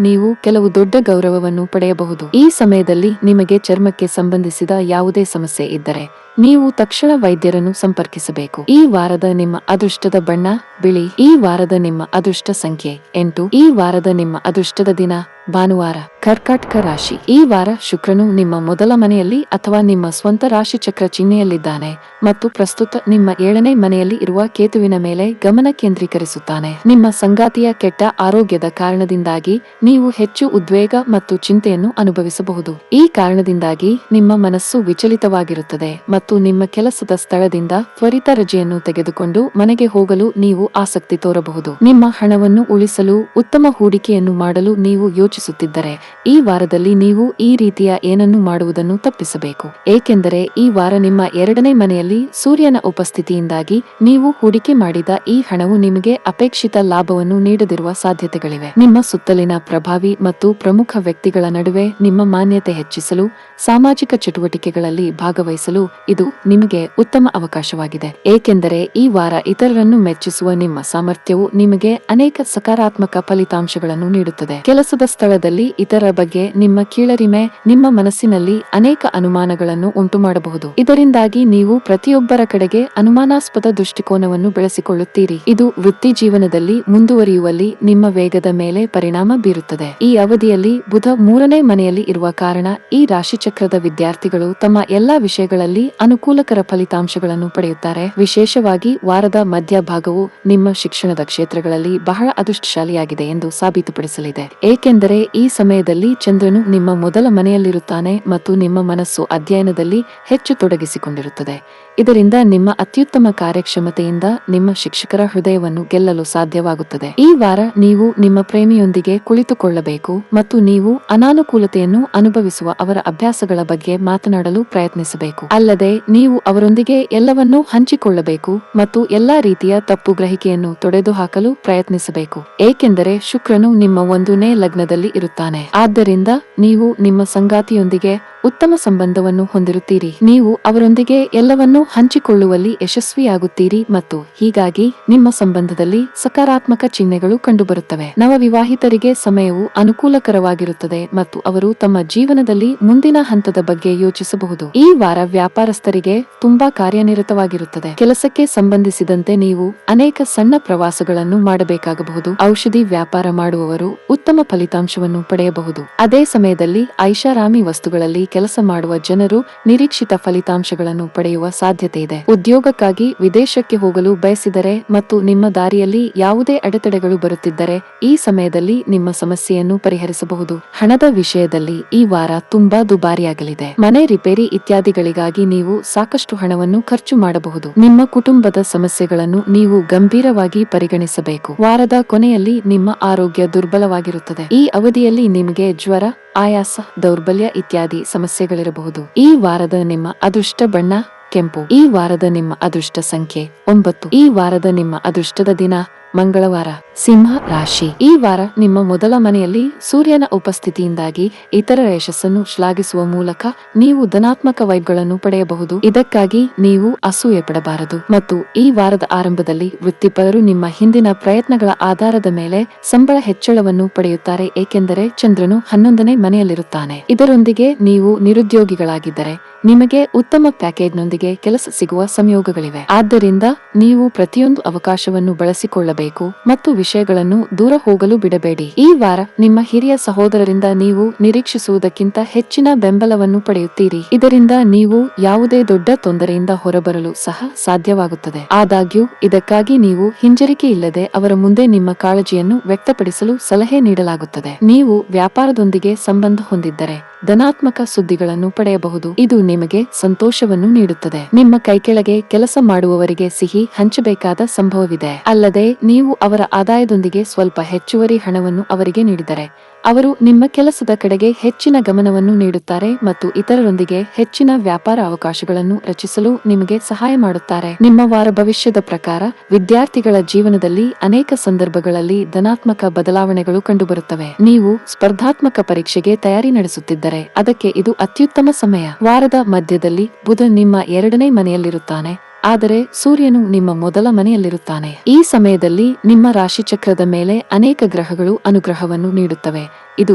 ನೀವು ಕೆಲವು ದೊಡ್ಡ ಗೌರವವನ್ನು ಪಡೆಯಬಹುದು. ಈ ಸಮಯದಲ್ಲಿ ನಿಮಗೆ ಚರ್ಮಕ್ಕೆ ಸಂಬಂಧಿಸಿದ ಯಾವುದೇ ಸಮಸ್ಯೆ ಇದ್ದರೆ ನೀವು ತಕ್ಷಣ ವೈದ್ಯರನ್ನು ಸಂಪರ್ಕಿಸಬೇಕು. ಈ ವಾರದ ನಿಮ್ಮ ಅದೃಷ್ಟದ ಬಣ್ಣ ಬಿಳಿ. ಈ ವಾರದ ನಿಮ್ಮ ಅದೃಷ್ಟ ಸಂಖ್ಯೆ 8. ಈ ವಾರದ ನಿಮ್ಮ ಅದೃಷ್ಟದ ದಿನ ಭಾನುವಾರ. ಕರ್ಕಾಟಕ ರಾಶಿ. ಈ ವಾರ ಶುಕ್ರನು ನಿಮ್ಮ ಮೊದಲ ಮನೆಯಲ್ಲಿ ಅಥವಾ ನಿಮ್ಮ ಸ್ವಂತ ರಾಶಿ ಚಕ್ರ ಚಿಹ್ನೆಯಲ್ಲಿದ್ದಾನೆ ಮತ್ತು ಪ್ರಸ್ತುತ ನಿಮ್ಮ 7ನೇ ಮನೆಯಲ್ಲಿ ಇರುವ ಕೇತುವಿನ ಮೇಲೆ ಗಮನ ಕೇಂದ್ರೀಕರಿಸುತ್ತಾನೆ. ನಿಮ್ಮ ಸಂಗಾತಿಯ ಕೆಟ್ಟ ಆರೋಗ್ಯದ ಕಾರಣದಿಂದಾಗಿ ನೀವು ಹೆಚ್ಚು ಉದ್ವೇಗ ಮತ್ತು ಚಿಂತೆಯನ್ನು ಅನುಭವಿಸಬಹುದು. ಈ ಕಾರಣದಿಂದಾಗಿ ನಿಮ್ಮ ಮನಸ್ಸು ವಿಚಲಿತವಾಗಿರುತ್ತದೆ ಮತ್ತು ನಿಮ್ಮ ಕೆಲಸದ ಸ್ಥಳದಿಂದ ತ್ವರಿತ ರಜೆಯನ್ನು ತೆಗೆದುಕೊಂಡು ಮನೆಗೆ ಹೋಗಲು ನೀವು ಆಸಕ್ತಿ ತೋರಬಹುದು. ನಿಮ್ಮ ಹಣವನ್ನು ಉಳಿಸಲು ಉತ್ತಮ ಹೂಡಿಕೆಯನ್ನು ಮಾಡಲು ನೀವು ಯೋಚಿಸುತ್ತೀರಿ. ಯೋಚಿಸುತ್ತಿದ್ದರೆ ಈ ವಾರದಲ್ಲಿ ನೀವು ಈ ರೀತಿಯ ಏನನ್ನು ಮಾಡುವುದನ್ನು ತಪ್ಪಿಸಬೇಕು. ಏಕೆಂದರೆ ಈ ವಾರ ನಿಮ್ಮ 2ನೇ ಮನೆಯಲ್ಲಿ ಸೂರ್ಯನ ಉಪಸ್ಥಿತಿಯಿಂದಾಗಿ ನೀವು ಹೂಡಿಕೆ ಮಾಡಿದ ಈ ಹಣವು ನಿಮಗೆ ಅಪೇಕ್ಷಿತ ಲಾಭವನ್ನು ನೀಡದಿರುವ ಸಾಧ್ಯತೆಗಳಿವೆ. ನಿಮ್ಮ ಸುತ್ತಲಿನ ಪ್ರಭಾವಿ ಮತ್ತು ಪ್ರಮುಖ ವ್ಯಕ್ತಿಗಳ ನಡುವೆ ನಿಮ್ಮ ಮಾನ್ಯತೆ ಹೆಚ್ಚಿಸಲು, ಸಾಮಾಜಿಕ ಚಟುವಟಿಕೆಗಳಲ್ಲಿ ಭಾಗವಹಿಸಲು ಇದು ನಿಮಗೆ ಉತ್ತಮ ಅವಕಾಶವಾಗಿದೆ. ಏಕೆಂದರೆ ಈ ವಾರ ಇತರರನ್ನು ಮೆಚ್ಚಿಸುವ ನಿಮ್ಮ ಸಾಮರ್ಥ್ಯವು ನಿಮಗೆ ಅನೇಕ ಸಕಾರಾತ್ಮಕ ಫಲಿತಾಂಶಗಳನ್ನು ನೀಡುತ್ತದೆ. ಕೆಲಸದ ಸ್ಥಳದಲ್ಲಿ ಇತರರ ಬಗ್ಗೆ ನಿಮ್ಮ ಕೀಳರಿಮೆ ನಿಮ್ಮ ಮನಸ್ಸಿನಲ್ಲಿ ಅನೇಕ ಅನುಮಾನಗಳನ್ನು ಉಂಟುಮಾಡಬಹುದು. ಇದರಿಂದಾಗಿ ನೀವು ಪ್ರತಿಯೊಬ್ಬರ ಕಡೆಗೆ ಅನುಮಾನಾಸ್ಪದ ದೃಷ್ಟಿಕೋನವನ್ನು ಬೆಳೆಸಿಕೊಳ್ಳುತ್ತೀರಿ. ಇದು ವೃತ್ತಿ ಜೀವನದಲ್ಲಿ ಮುಂದುವರಿಯುವಲ್ಲಿ ನಿಮ್ಮ ವೇಗದ ಮೇಲೆ ಪರಿಣಾಮ ಬೀರುತ್ತದೆ. ಈ ಅವಧಿಯಲ್ಲಿ ಬುಧ 3ನೇ ಮನೆಯಲ್ಲಿ ಇರುವ ಕಾರಣ ಈ ರಾಶಿಚಕ್ರದ ವಿದ್ಯಾರ್ಥಿಗಳು ತಮ್ಮ ಎಲ್ಲಾ ವಿಷಯಗಳಲ್ಲಿ ಅನುಕೂಲಕರ ಫಲಿತಾಂಶಗಳನ್ನು ಪಡೆಯುತ್ತಾರೆ. ವಿಶೇಷವಾಗಿ ವಾರದ ಮಧ್ಯಭಾಗವು ನಿಮ್ಮ ಶಿಕ್ಷಣದ ಕ್ಷೇತ್ರಗಳಲ್ಲಿ ಬಹಳ ಅದೃಷ್ಟಶಾಲಿಯಾಗಿದೆ ಎಂದು ಸಾಬೀತುಪಡಿಸಲಿದೆ. ಏಕೆಂದರೆ ಈ ಸಮಯದಲ್ಲಿ ಚಂದ್ರನು ನಿಮ್ಮ ಮೊದಲ ಮನೆಯಲ್ಲಿರುತ್ತಾನೆ ಮತ್ತು ನಿಮ್ಮ ಮನಸ್ಸು ಅಧ್ಯಯನದಲ್ಲಿ ಹೆಚ್ಚು ತೊಡಗಿಸಿಕೊಂಡಿರುತ್ತದೆ. ಇದರಿಂದ ನಿಮ್ಮ ಅತ್ಯುತ್ತಮ ಕಾರ್ಯಕ್ಷಮತೆಯಿಂದ ನಿಮ್ಮ ಶಿಕ್ಷಕರ ಹೃದಯವನ್ನು ಗೆಲ್ಲಲು ಸಾಧ್ಯವಾಗುತ್ತದೆ. ಈ ವಾರ ನೀವು ನಿಮ್ಮ ಪ್ರೇಮಿಯೊಂದಿಗೆ ಕುಳಿತುಕೊಳ್ಳಬೇಕು ಮತ್ತು ನೀವು ಅನಾನುಕೂಲತೆಯನ್ನು ಅನುಭವಿಸುವ ಅವರ ಅಭ್ಯಾಸಗಳ ಬಗ್ಗೆ ಮಾತನಾಡಲು ಪ್ರಯತ್ನಿಸಬೇಕು. ಅಲ್ಲದೆ ನೀವು ಅವರೊಂದಿಗೆ ಎಲ್ಲವನ್ನೂ ಹಂಚಿಕೊಳ್ಳಬೇಕು ಮತ್ತು ಎಲ್ಲಾ ರೀತಿಯ ತಪ್ಪು ಗ್ರಹಿಕೆಯನ್ನು ತೊಡೆದುಹಾಕಲು ಪ್ರಯತ್ನಿಸಬೇಕು. ಏಕೆಂದರೆ ಶುಕ್ರನು ನಿಮ್ಮ 1ನೇ ಲಗ್ನದಲ್ಲಿ ಇರುತ್ತಾನೆ. ಆದ್ದರಿಂದ ನೀವು ನಿಮ್ಮ ಸಂಗಾತಿಯೊಂದಿಗೆ ಉತ್ತಮ ಸಂಬಂಧವನ್ನು ಹೊಂದಿರುತ್ತೀರಿ. ನೀವು ಅವರೊಂದಿಗೆ ಎಲ್ಲವನ್ನೂ ಹಂಚಿಕೊಳ್ಳುವಲ್ಲಿ ಯಶಸ್ವಿಯಾಗುತ್ತೀರಿ ಮತ್ತು ಹೀಗಾಗಿ ನಿಮ್ಮ ಸಂಬಂಧದಲ್ಲಿ ಸಕಾರಾತ್ಮಕ ಚಿಹ್ನೆಗಳು ಕಂಡುಬರುತ್ತವೆ. ನವವಿವಾಹಿತರಿಗೆ ಸಮಯವು ಅನುಕೂಲಕರವಾಗಿರುತ್ತದೆ ಮತ್ತು ಅವರು ತಮ್ಮ ಜೀವನದಲ್ಲಿ ಮುಂದಿನ ಹಂತದ ಬಗ್ಗೆ ಯೋಚಿಸಬಹುದು. ಈ ವಾರ ವ್ಯಾಪಾರಸ್ಥರಿಗೆ ತುಂಬಾ ಕಾರ್ಯನಿರತವಾಗಿರುತ್ತದೆ. ಕೆಲಸಕ್ಕೆ ಸಂಬಂಧಿಸಿದಂತೆ ನೀವು ಅನೇಕ ಸಣ್ಣ ಪ್ರವಾಸಗಳನ್ನು ಮಾಡಬೇಕಾಗಬಹುದು. ಔಷಧಿ ವ್ಯಾಪಾರ ಮಾಡುವವರು ಉತ್ತಮ ಫಲಿತಾಂಶವನ್ನು ಪಡೆಯಬಹುದು. ಅದೇ ಸಮಯದಲ್ಲಿ ಐಷಾರಾಮಿ ವಸ್ತುಗಳಲ್ಲಿ ಕೆಲಸ ಮಾಡುವ ಜನರು ನಿರೀಕ್ಷಿತ ಫಲಿತಾಂಶಗಳನ್ನು ಪಡೆಯುವ ಸಾಧ್ಯತೆ ಇದೆ. ಉದ್ಯೋಗಕ್ಕಾಗಿ ವಿದೇಶಕ್ಕೆ ಹೋಗಲು ಬಯಸಿದರೆ ಮತ್ತು ನಿಮ್ಮ ದಾರಿಯಲ್ಲಿ ಯಾವುದೇ ಅಡೆತಡೆಗಳು ಬರುತ್ತಿದ್ದರೆ ಈ ಸಮಯದಲ್ಲಿ ನಿಮ್ಮ ಸಮಸ್ಯೆಯನ್ನು ಪರಿಹರಿಸಬಹುದು. ಹಣದ ವಿಷಯದಲ್ಲಿ ಈ ವಾರ ತುಂಬಾ ದುಬಾರಿಯಾಗಲಿದೆ. ಮನೆ ರಿಪೇರಿ ಇತ್ಯಾದಿಗಳಿಗಾಗಿ ನೀವು ಸಾಕಷ್ಟು ಹಣವನ್ನು ಖರ್ಚು ಮಾಡಬಹುದು. ನಿಮ್ಮ ಕುಟುಂಬದ ಸಮಸ್ಯೆಗಳನ್ನು ನೀವು ಗಂಭೀರವಾಗಿ ಪರಿಗಣಿಸಬೇಕು. ವಾರದ ಕೊನೆಯಲ್ಲಿ ನಿಮ್ಮ ಆರೋಗ್ಯ ದುರ್ಬಲವಾಗಿರುತ್ತದೆ. ಈ ಅವಧಿಯಲ್ಲಿ ನಿಮಗೆ ಜ್ವರ, ಆಯಾಸ, ದೌರ್ಬಲ್ಯ ಇತ್ಯಾದಿ ಸಮಸ್ಯೆಗಳಿರಬಹುದು. ಈ ವಾರದ ನಿಮ್ಮ ಅದೃಷ್ಟ ಬಣ್ಣ ಕೆಂಪು. ಈ ವಾರದ ನಿಮ್ಮ ಅದೃಷ್ಟ ಸಂಖ್ಯೆ 9. ಈ ವಾರದ ನಿಮ್ಮ ಅದೃಷ್ಟದ ದಿನ ಮಂಗಳವಾರ. ಸಿಂಹ ರಾಶಿ. ಈ ವಾರ ನಿಮ್ಮ ಮೊದಲ ಮನೆಯಲ್ಲಿ ಸೂರ್ಯನ ಉಪಸ್ಥಿತಿಯಿಂದಾಗಿ ಇತರರ ಯಶಸ್ಸನ್ನು ಶ್ಲಾಘಿಸುವ ಮೂಲಕ ನೀವು ಧನಾತ್ಮಕ ವೈಬ್ಗಳನ್ನು ಪಡೆಯಬಹುದು. ಇದಕ್ಕಾಗಿ ನೀವು ಅಸೂಯೆ ಪಡಬಾರದು ಮತ್ತು ಈ ವಾರದ ಆರಂಭದಲ್ಲಿ ವೃತ್ತಿಪರರು ನಿಮ್ಮ ಹಿಂದಿನ ಪ್ರಯತ್ನಗಳ ಆಧಾರದ ಮೇಲೆ ಸಂಬಳ ಹೆಚ್ಚಳವನ್ನು ಪಡೆಯುತ್ತಾರೆ. ಏಕೆಂದರೆ ಚಂದ್ರನು 11ನೇ ಮನೆಯಲ್ಲಿರುತ್ತಾನೆ. ಇದರೊಂದಿಗೆ ನೀವು ನಿರುದ್ಯೋಗಿಗಳಾಗಿದ್ದರೆ ನಿಮಗೆ ಉತ್ತಮ ಪ್ಯಾಕೇಜ್ನೊಂದಿಗೆ ಕೆಲಸ ಸಿಗುವ ಸಂಯೋಗಗಳಿವೆ. ಆದ್ದರಿಂದ ನೀವು ಪ್ರತಿಯೊಂದು ಅವಕಾಶವನ್ನು ಬಳಸಿಕೊಳ್ಳಬೇಕು ಮತ್ತು ವಿಷಯಗಳನ್ನು ದೂರ ಹೋಗಲು ಬಿಡಬೇಡಿ. ಈ ವಾರ ನಿಮ್ಮ ಹಿರಿಯ ಸಹೋದರರಿಂದ ನೀವು ನಿರೀಕ್ಷಿಸುವುದಕ್ಕಿಂತ ಹೆಚ್ಚಿನ ಬೆಂಬಲವನ್ನು ಪಡೆಯುತ್ತೀರಿ. ಇದರಿಂದ ನೀವು ಯಾವುದೇ ದೊಡ್ಡ ತೊಂದರೆಯಿಂದ ಹೊರಬರಲು ಸಹ ಸಾಧ್ಯವಾಗುತ್ತದೆ. ಆದಾಗ್ಯೂ ಇದಕ್ಕಾಗಿ ನೀವು ಹಿಂಜರಿಕೆ ಇಲ್ಲದೆ ಅವರ ಮುಂದೆ ನಿಮ್ಮ ಕಾಳಜಿಯನ್ನು ವ್ಯಕ್ತಪಡಿಸಲು ಸಲಹೆ ನೀಡಲಾಗುತ್ತದೆ. ನೀವು ವ್ಯಾಪಾರದೊಂದಿಗೆ ಸಂಬಂಧ ಹೊಂದಿದ್ದರೆ ಧನಾತ್ಮಕ ಸುದ್ದಿಗಳನ್ನು ಪಡೆಯಬಹುದು. ಇದು ನಿಮಗೆ ಸಂತೋಷವನ್ನು ನೀಡುತ್ತದೆ. ನಿಮ್ಮ ಕೈಕೆಳಗೆ ಕೆಲಸ ಮಾಡುವವರಿಗೆ ಸಿಹಿ ಹಂಚಬೇಕಾದ ಸಂಭವವಿದೆ. ಅಲ್ಲದೆ ನೀವು ಅವರ ಆದಾಯದೊಂದಿಗೆ ಸ್ವಲ್ಪ ಹೆಚ್ಚುವರಿ ಹಣವನ್ನು ಅವರಿಗೆ ನೀಡಿದರೆ ಅವರು ನಿಮ್ಮ ಕೆಲಸದ ಕಡೆಗೆ ಹೆಚ್ಚಿನ ಗಮನವನ್ನು ನೀಡುತ್ತಾರೆ ಮತ್ತು ಇತರರೊಂದಿಗೆ ಹೆಚ್ಚಿನ ವ್ಯಾಪಾರ ಅವಕಾಶಗಳನ್ನು ರಚಿಸಲು ನಿಮಗೆ ಸಹಾಯ ಮಾಡುತ್ತಾರೆ. ನಿಮ್ಮ ವಾರ ಭವಿಷ್ಯದ ಪ್ರಕಾರ ವಿದ್ಯಾರ್ಥಿಗಳ ಜೀವನದಲ್ಲಿ ಅನೇಕ ಸಂದರ್ಭಗಳಲ್ಲಿ ಧನಾತ್ಮಕ ಬದಲಾವಣೆಗಳು ಕಂಡುಬರುತ್ತವೆ. ನೀವು ಸ್ಪರ್ಧಾತ್ಮಕ ಪರೀಕ್ಷೆಗೆ ತಯಾರಿ ನಡೆಸುತ್ತಿದ್ದರೆ ಅದಕ್ಕೆ ಇದು ಅತ್ಯುತ್ತಮ ಸಮಯ. ವಾರದ ಮಧ್ಯದಲ್ಲಿ ಬುಧ ನಿಮ್ಮ 2ನೇ ಮನೆಯಲ್ಲಿರುತ್ತಾನೆ. ಆದರೆ ಸೂರ್ಯನು ನಿಮ್ಮ ಮೊದಲ ಮನೆಯಲ್ಲಿರುತ್ತಾನೆ. ಈ ಸಮಯದಲ್ಲಿ ನಿಮ್ಮ ರಾಶಿಚಕ್ರದ ಮೇಲೆ ಅನೇಕ ಗ್ರಹಗಳು ಅನುಗ್ರಹವನ್ನು ನೀಡುತ್ತವೆ. ಇದು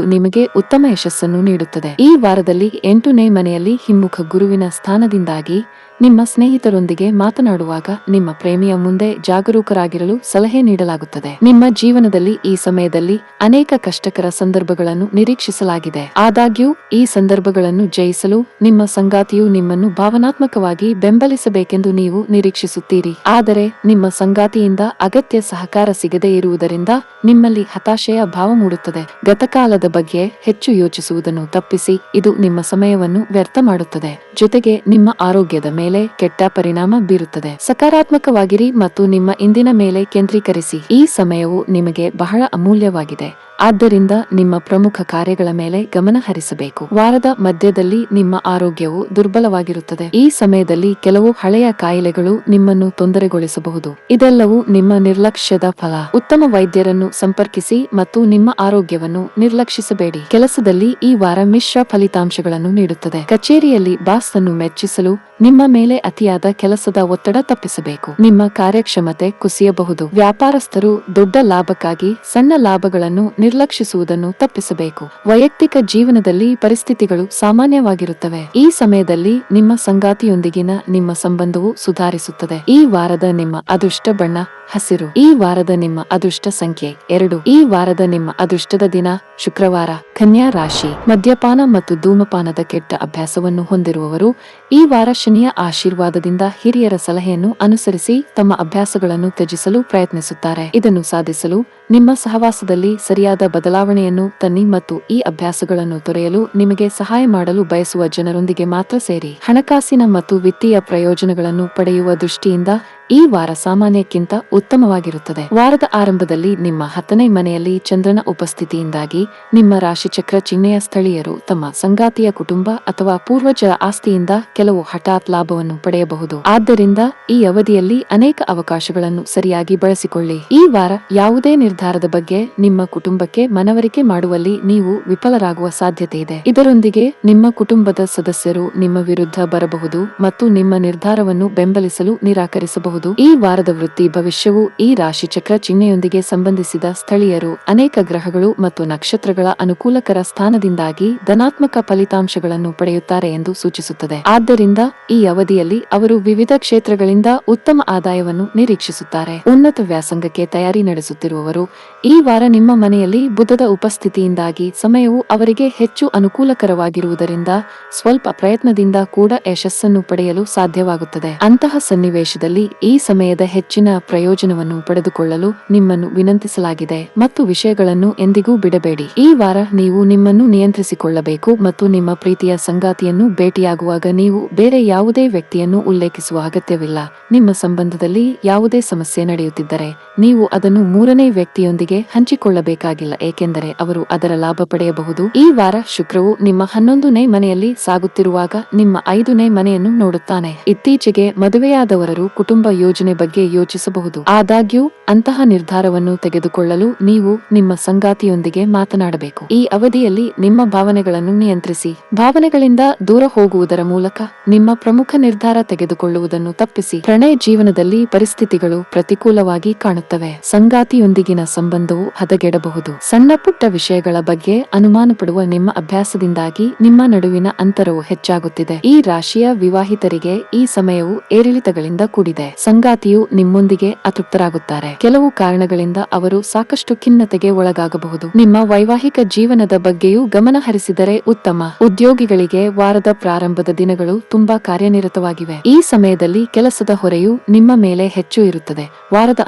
ನಿಮಗೆ ಉತ್ತಮ ಯಶಸ್ಸನ್ನು ನೀಡುತ್ತದೆ. ಈ ವಾರದಲ್ಲಿ 8ನೇ ಮನೆಯಲ್ಲಿ ಹಿಮ್ಮುಖ ಗುರುವಿನ ಸ್ಥಾನದಿಂದಾಗಿ ನಿಮ್ಮ ಸ್ನೇಹಿತರೊಂದಿಗೆ ಮಾತನಾಡುವಾಗ ನಿಮ್ಮ ಪ್ರೇಮಿಯ ಮುಂದೆ ಜಾಗರೂಕರಾಗಿರಲು ಸಲಹೆ ನೀಡಲಾಗುತ್ತದೆ. ನಿಮ್ಮ ಜೀವನದಲ್ಲಿ ಈ ಸಮಯದಲ್ಲಿ ಅನೇಕ ಕಷ್ಟಕರ ಸಂದರ್ಭಗಳನ್ನು ನಿರೀಕ್ಷಿಸಲಾಗಿದೆ. ಆದಾಗ್ಯೂ ಈ ಸಂದರ್ಭಗಳನ್ನು ಜಯಿಸಲು ನಿಮ್ಮ ಸಂಗಾತಿಯು ನಿಮ್ಮನ್ನು ಭಾವನಾತ್ಮಕವಾಗಿ ಬೆಂಬಲಿಸಬೇಕೆಂದು ನೀವು ನಿರೀಕ್ಷಿಸುತ್ತೀರಿ. ಆದರೆ ನಿಮ್ಮ ಸಂಗಾತಿಯಿಂದ ಅಗತ್ಯ ಸಹಕಾರ ಸಿಗದೇ ಇರುವುದರಿಂದ ನಿಮ್ಮಲ್ಲಿ ಹತಾಶೆಯ ಭಾವ ಮೂಡುತ್ತದೆ. ಗತಕಾಲದ ಬಗ್ಗೆ ಹೆಚ್ಚು ಯೋಚಿಸುವುದನ್ನು ತಪ್ಪಿಸಿ, ಇದು ನಿಮ್ಮ ಸಮಯವನ್ನು ವ್ಯರ್ಥ ಮಾಡುತ್ತದೆ. ಜೊತೆಗೆ ನಿಮ್ಮ ಆರೋಗ್ಯದ ಮೇಲೆ ಕೆಟ್ಟ ಪರಿಣಾಮ ಬೀರುತ್ತದೆ. ಸಕಾರಾತ್ಮಕವಾಗಿರಿ ಮತ್ತು ನಿಮ್ಮ ಇಂದಿನ ಮೇಲೆ ಕೇಂದ್ರೀಕರಿಸಿ. ಈ ಸಮಯವು ನಿಮಗೆ ಬಹಳ ಅಮೂಲ್ಯವಾಗಿದೆ. ಆದ್ದರಿಂದ ನಿಮ್ಮ ಪ್ರಮುಖ ಕಾರ್ಯಗಳ ಮೇಲೆ ಗಮನ ಹರಿಸಬೇಕು. ವಾರದ ಮಧ್ಯದಲ್ಲಿ ನಿಮ್ಮ ಆರೋಗ್ಯವು ದುರ್ಬಲವಾಗಿರುತ್ತದೆ. ಈ ಸಮಯದಲ್ಲಿ ಕೆಲವು ಹಳೆಯ ಕಾಯಿಲೆಗಳು ನಿಮ್ಮನ್ನು ತೊಂದರೆಗೊಳಿಸಬಹುದು. ಇದೆಲ್ಲವೂ ನಿಮ್ಮ ನಿರ್ಲಕ್ಷ್ಯದ ಫಲ. ಉತ್ತಮ ವೈದ್ಯರನ್ನು ಸಂಪರ್ಕಿಸಿ ಮತ್ತು ನಿಮ್ಮ ಆರೋಗ್ಯವನ್ನು ನಿರ್ಲಕ್ಷಿಸಬೇಡಿ. ಕೆಲಸದಲ್ಲಿ ಈ ವಾರ ಮಿಶ್ರ ಫಲಿತಾಂಶಗಳನ್ನು ನೀಡುತ್ತದೆ. ಕಚೇರಿಯಲ್ಲಿ ಬಾಸ್ ಅನ್ನು ಮೆಚ್ಚಿಸಲು ನಿಮ್ಮ ಮೇಲೆ ಅತಿಯಾದ ಕೆಲಸದ ಒತ್ತಡ ತಪ್ಪಿಸಬೇಕು. ನಿಮ್ಮ ಕಾರ್ಯಕ್ಷಮತೆ ಕುಸಿಯಬಹುದು. ವ್ಯಾಪಾರಸ್ಥರು ದೊಡ್ಡ ಲಾಭಕ್ಕಾಗಿ ಸಣ್ಣ ಲಾಭಗಳನ್ನು ನಿರ್ಲಕ್ಷಿಸುವುದನ್ನು ತಪ್ಪಿಸಬೇಕು. ವೈಯಕ್ತಿಕ ಜೀವನದಲ್ಲಿ ಪರಿಸ್ಥಿತಿಗಳು ಸಾಮಾನ್ಯವಾಗಿರುತ್ತವೆ. ಈ ಸಮಯದಲ್ಲಿ ನಿಮ್ಮ ಸಂಗಾತಿಯೊಂದಿಗಿನ ನಿಮ್ಮ ಸಂಬಂಧವು ಸುಧಾರಿಸುತ್ತದೆ. ಈ ವಾರದ ನಿಮ್ಮ ಅದೃಷ್ಟ ಬಣ್ಣ ಹಸಿರು. ಈ ವಾರದ ನಿಮ್ಮ ಅದೃಷ್ಟ ಸಂಖ್ಯೆ 2. ಈ ವಾರದ ನಿಮ್ಮ ಅದೃಷ್ಟದ ದಿನ ಶುಕ್ರವಾರ. ಕನ್ಯಾ ರಾಶಿ. ಮದ್ಯಪಾನ ಮತ್ತು ಧೂಮಪಾನದ ಕೆಟ್ಟ ಅಭ್ಯಾಸವನ್ನು ಹೊಂದಿರುವವರು ಈ ವಾರ ಶನಿಯ ಆಶೀರ್ವಾದದಿಂದ ಹಿರಿಯರ ಸಲಹೆಯನ್ನು ಅನುಸರಿಸಿ ತಮ್ಮ ಅಭ್ಯಾಸಗಳನ್ನು ತ್ಯಜಿಸಲು ಪ್ರಯತ್ನಿಸುತ್ತಾರೆ. ಇದನ್ನು ಸಾಧಿಸಲು ನಿಮ್ಮ ಸಹವಾಸದಲ್ಲಿ ಸರಿಯಾದ ಬದಲಾವಣೆಯನ್ನು ತನ್ನಿ ಮತ್ತು ಈ ಅಭ್ಯಾಸಗಳನ್ನು ತೊರೆಯಲು ನಿಮಗೆ ಸಹಾಯ ಮಾಡಲು ಬಯಸುವ ಜನರೊಂದಿಗೆ ಮಾತ್ರ ಸೇರಿ. ಹಣಕಾಸಿನ ಮತ್ತು ವಿತ್ತೀಯ ಪ್ರಯೋಜನಗಳನ್ನು ಪಡೆಯುವ ದೃಷ್ಟಿಯಿಂದ ಈ ವಾರ ಸಾಮಾನ್ಯಕ್ಕಿಂತ ಉತ್ತಮವಾಗಿರುತ್ತದೆ. ವಾರದ ಆರಂಭದಲ್ಲಿ ನಿಮ್ಮ 10ನೇ ಮನೆಯಲ್ಲಿ ಚಂದ್ರನ ಉಪಸ್ಥಿತಿಯಿಂದಾಗಿ ನಿಮ್ಮ ರಾಶಿಚಕ್ರ ಚಿಹ್ನೆಯ ಸ್ಥಳೀಯರು ತಮ್ಮ ಸಂಗಾತಿಯ ಕುಟುಂಬ ಅಥವಾ ಪೂರ್ವಜರ ಆಸ್ತಿಯಿಂದ ಕೆಲವು ಹಠಾತ್ ಲಾಭವನ್ನು ಪಡೆಯಬಹುದು. ಆದ್ದರಿಂದ ಈ ಅವಧಿಯಲ್ಲಿ ಅನೇಕ ಅವಕಾಶಗಳನ್ನು ಸರಿಯಾಗಿ ಬಳಸಿಕೊಳ್ಳಿ. ಈ ವಾರ ಯಾವುದೇ ನಿರ್ಧಾರದ ಬಗ್ಗೆ ನಿಮ್ಮ ಕುಟುಂಬಕ್ಕೆ ಮನವರಿಕೆ ಮಾಡುವಲ್ಲಿ ನೀವು ವಿಫಲರಾಗುವ ಸಾಧ್ಯತೆ ಇದೆ. ಇದರೊಂದಿಗೆ ನಿಮ್ಮ ಕುಟುಂಬದ ಸದಸ್ಯರು ನಿಮ್ಮ ವಿರುದ್ಧ ಬರಬಹುದು ಮತ್ತು ನಿಮ್ಮ ನಿರ್ಧಾರವನ್ನು ಬೆಂಬಲಿಸಲು ನಿರಾಕರಿಸಬಹುದು. ಈ ವಾರದ ವೃತ್ತಿ ಭವಿಷ್ಯವು ಈ ರಾಶಿಚಕ್ರ ಚಿಹ್ನೆಯೊಂದಿಗೆ ಸಂಬಂಧಿಸಿದ ಸ್ಥಳೀಯರು ಅನೇಕ ಗ್ರಹಗಳು ಮತ್ತು ನಕ್ಷತ್ರಗಳ ಅನುಕೂಲಕರ ಸ್ಥಾನದಿಂದಾಗಿ ಧನಾತ್ಮಕ ಫಲಿತಾಂಶಗಳನ್ನು ಪಡೆಯುತ್ತಾರೆ ಎಂದು ಸೂಚಿಸುತ್ತದೆ. ಆದ್ದರಿಂದ ಈ ಅವಧಿಯಲ್ಲಿ ಅವರು ವಿವಿಧ ಕ್ಷೇತ್ರಗಳಿಂದ ಉತ್ತಮ ಆದಾಯವನ್ನು ನಿರೀಕ್ಷಿಸುತ್ತಾರೆ. ಉನ್ನತ ವ್ಯಾಸಂಗಕ್ಕೆ ತಯಾರಿ ನಡೆಸುತ್ತಿರುವವರು ಈ ವಾರ ನಿಮ್ಮ ಮನೆಯಲ್ಲಿ ಬುಧದ ಉಪಸ್ಥಿತಿಯಿಂದಾಗಿ ಸಮಯವು ಅವರಿಗೆ ಹೆಚ್ಚು ಅನುಕೂಲಕರವಾಗಿರುವುದರಿಂದ ಸ್ವಲ್ಪ ಪ್ರಯತ್ನದಿಂದ ಕೂಡ ಯಶಸ್ಸನ್ನು ಪಡೆಯಲು ಸಾಧ್ಯವಾಗುತ್ತದೆ. ಅಂತಹ ಸನ್ನಿವೇಶದಲ್ಲಿ ಈ ಸಮಯದ ಹೆಚ್ಚಿನ ಪ್ರಯೋಜನವನ್ನು ಪಡೆದುಕೊಳ್ಳಲು ನಿಮ್ಮನ್ನು ವಿನಂತಿಸಲಾಗಿದೆ ಮತ್ತು ವಿಷಯಗಳನ್ನು ಎಂದಿಗೂ ಬಿಡಬೇಡಿ. ಈ ವಾರ ನೀವು ನಿಮ್ಮನ್ನು ನಿಯಂತ್ರಿಸಿಕೊಳ್ಳಬೇಕು ಮತ್ತು ನಿಮ್ಮ ಪ್ರೀತಿಯ ಸಂಗಾತಿಯನ್ನು ಭೇಟಿಯಾಗುವಾಗ ನೀವು ಬೇರೆ ಯಾವುದೇ ವ್ಯಕ್ತಿಯನ್ನು ಉಲ್ಲೇಖಿಸುವ ಅಗತ್ಯವಿಲ್ಲ. ನಿಮ್ಮ ಸಂಬಂಧದಲ್ಲಿ ಯಾವುದೇ ಸಮಸ್ಯೆ ನಡೆಯುತ್ತಿದ್ದರೆ ನೀವು ಅದನ್ನು ಮೂರನೇ ವ್ಯಕ್ತಿಯೊಂದಿಗೆ ಹಂಚಿಕೊಳ್ಳಬೇಕಾಗಿಲ್ಲ, ಏಕೆಂದರೆ ಅವರು ಅದರ ಲಾಭ ಪಡೆಯಬಹುದು. ಈ ವಾರ ಶುಕ್ರವು ನಿಮ್ಮ 11ನೇ ಮನೆಯಲ್ಲಿ ಸಾಗುತ್ತಿರುವಾಗ ನಿಮ್ಮ 5ನೇ ಮನೆಯನ್ನು ನೋಡುತ್ತಾನೆ. ಇತ್ತೀಚೆಗೆ ಮದುವೆಯಾದವರು ಕುಟುಂಬ ಯೋಜನೆ ಬಗ್ಗೆ ಯೋಚಿಸಬಹುದು. ಆದಾಗ್ಯೂ ಅಂತಹ ನಿರ್ಧಾರವನ್ನು ತೆಗೆದುಕೊಳ್ಳಲು ನೀವು ನಿಮ್ಮ ಸಂಗಾತಿಯೊಂದಿಗೆ ಮಾತನಾಡಬೇಕು. ಈ ಅವಧಿಯಲ್ಲಿ ನಿಮ್ಮ ಭಾವನೆಗಳನ್ನು ನಿಯಂತ್ರಿಸಿ. ಭಾವನೆಗಳಿಂದ ದೂರ ಹೋಗುವುದರ ಮೂಲಕ ನಿಮ್ಮ ಪ್ರಮುಖ ನಿರ್ಧಾರ ತೆಗೆದುಕೊಳ್ಳುವುದನ್ನು ತಪ್ಪಿಸಿ. ಪ್ರಣಯ ಜೀವನದಲ್ಲಿ ಪರಿಸ್ಥಿತಿಗಳು ಪ್ರತಿಕೂಲವಾಗಿ ಕಾಣುತ್ತವೆ. ಸಂಗಾತಿಯೊಂದಿಗಿನ ಸಂಬಂಧವು ಹದಗೆಡಬಹುದು. ಸಣ್ಣ ಪುಟ್ಟ ವಿಷಯಗಳ ಬಗ್ಗೆ ಅನುಮಾನ ಪಡುವ ನಿಮ್ಮ ಅಭ್ಯಾಸದಿಂದಾಗಿ ನಿಮ್ಮ ನಡುವಿನ ಅಂತರವು ಹೆಚ್ಚಾಗುತ್ತಿದೆ. ಈ ರಾಶಿಯ ವಿವಾಹಿತರಿಗೆ ಈ ಸಮಯವು ಏರಿಳಿತಗಳಿಂದ ಕೂಡಿದೆ. ಸಂಗಾತಿಯು ನಿಮ್ಮೊಂದಿಗೆ ಅತೃಪ್ತರಾಗುತ್ತಾರೆ. ಕೆಲವು ಕಾರಣಗಳಿಂದ ಅವರು ಸಾಕಷ್ಟು ಖಿನ್ನತೆಗೆ ಒಳಗಾಗಬಹುದು. ನಿಮ್ಮ ವೈವಾಹಿಕ ಜೀವನದ ಬಗ್ಗೆಯೂ ಗಮನ ಹರಿಸಿದರೆ ಉತ್ತಮ. ಉದ್ಯೋಗಿಗಳಿಗೆ ವಾರದ ಪ್ರಾರಂಭದ ದಿನಗಳು ತುಂಬಾ ಕಾರ್ಯನಿರತವಾಗಿವೆ. ಈ ಸಮಯದಲ್ಲಿ ಕೆಲಸದ ಹೊರೆಯು ನಿಮ್ಮ ಮೇಲೆ ಹೆಚ್ಚು ಇರುತ್ತದೆ. ವಾರದ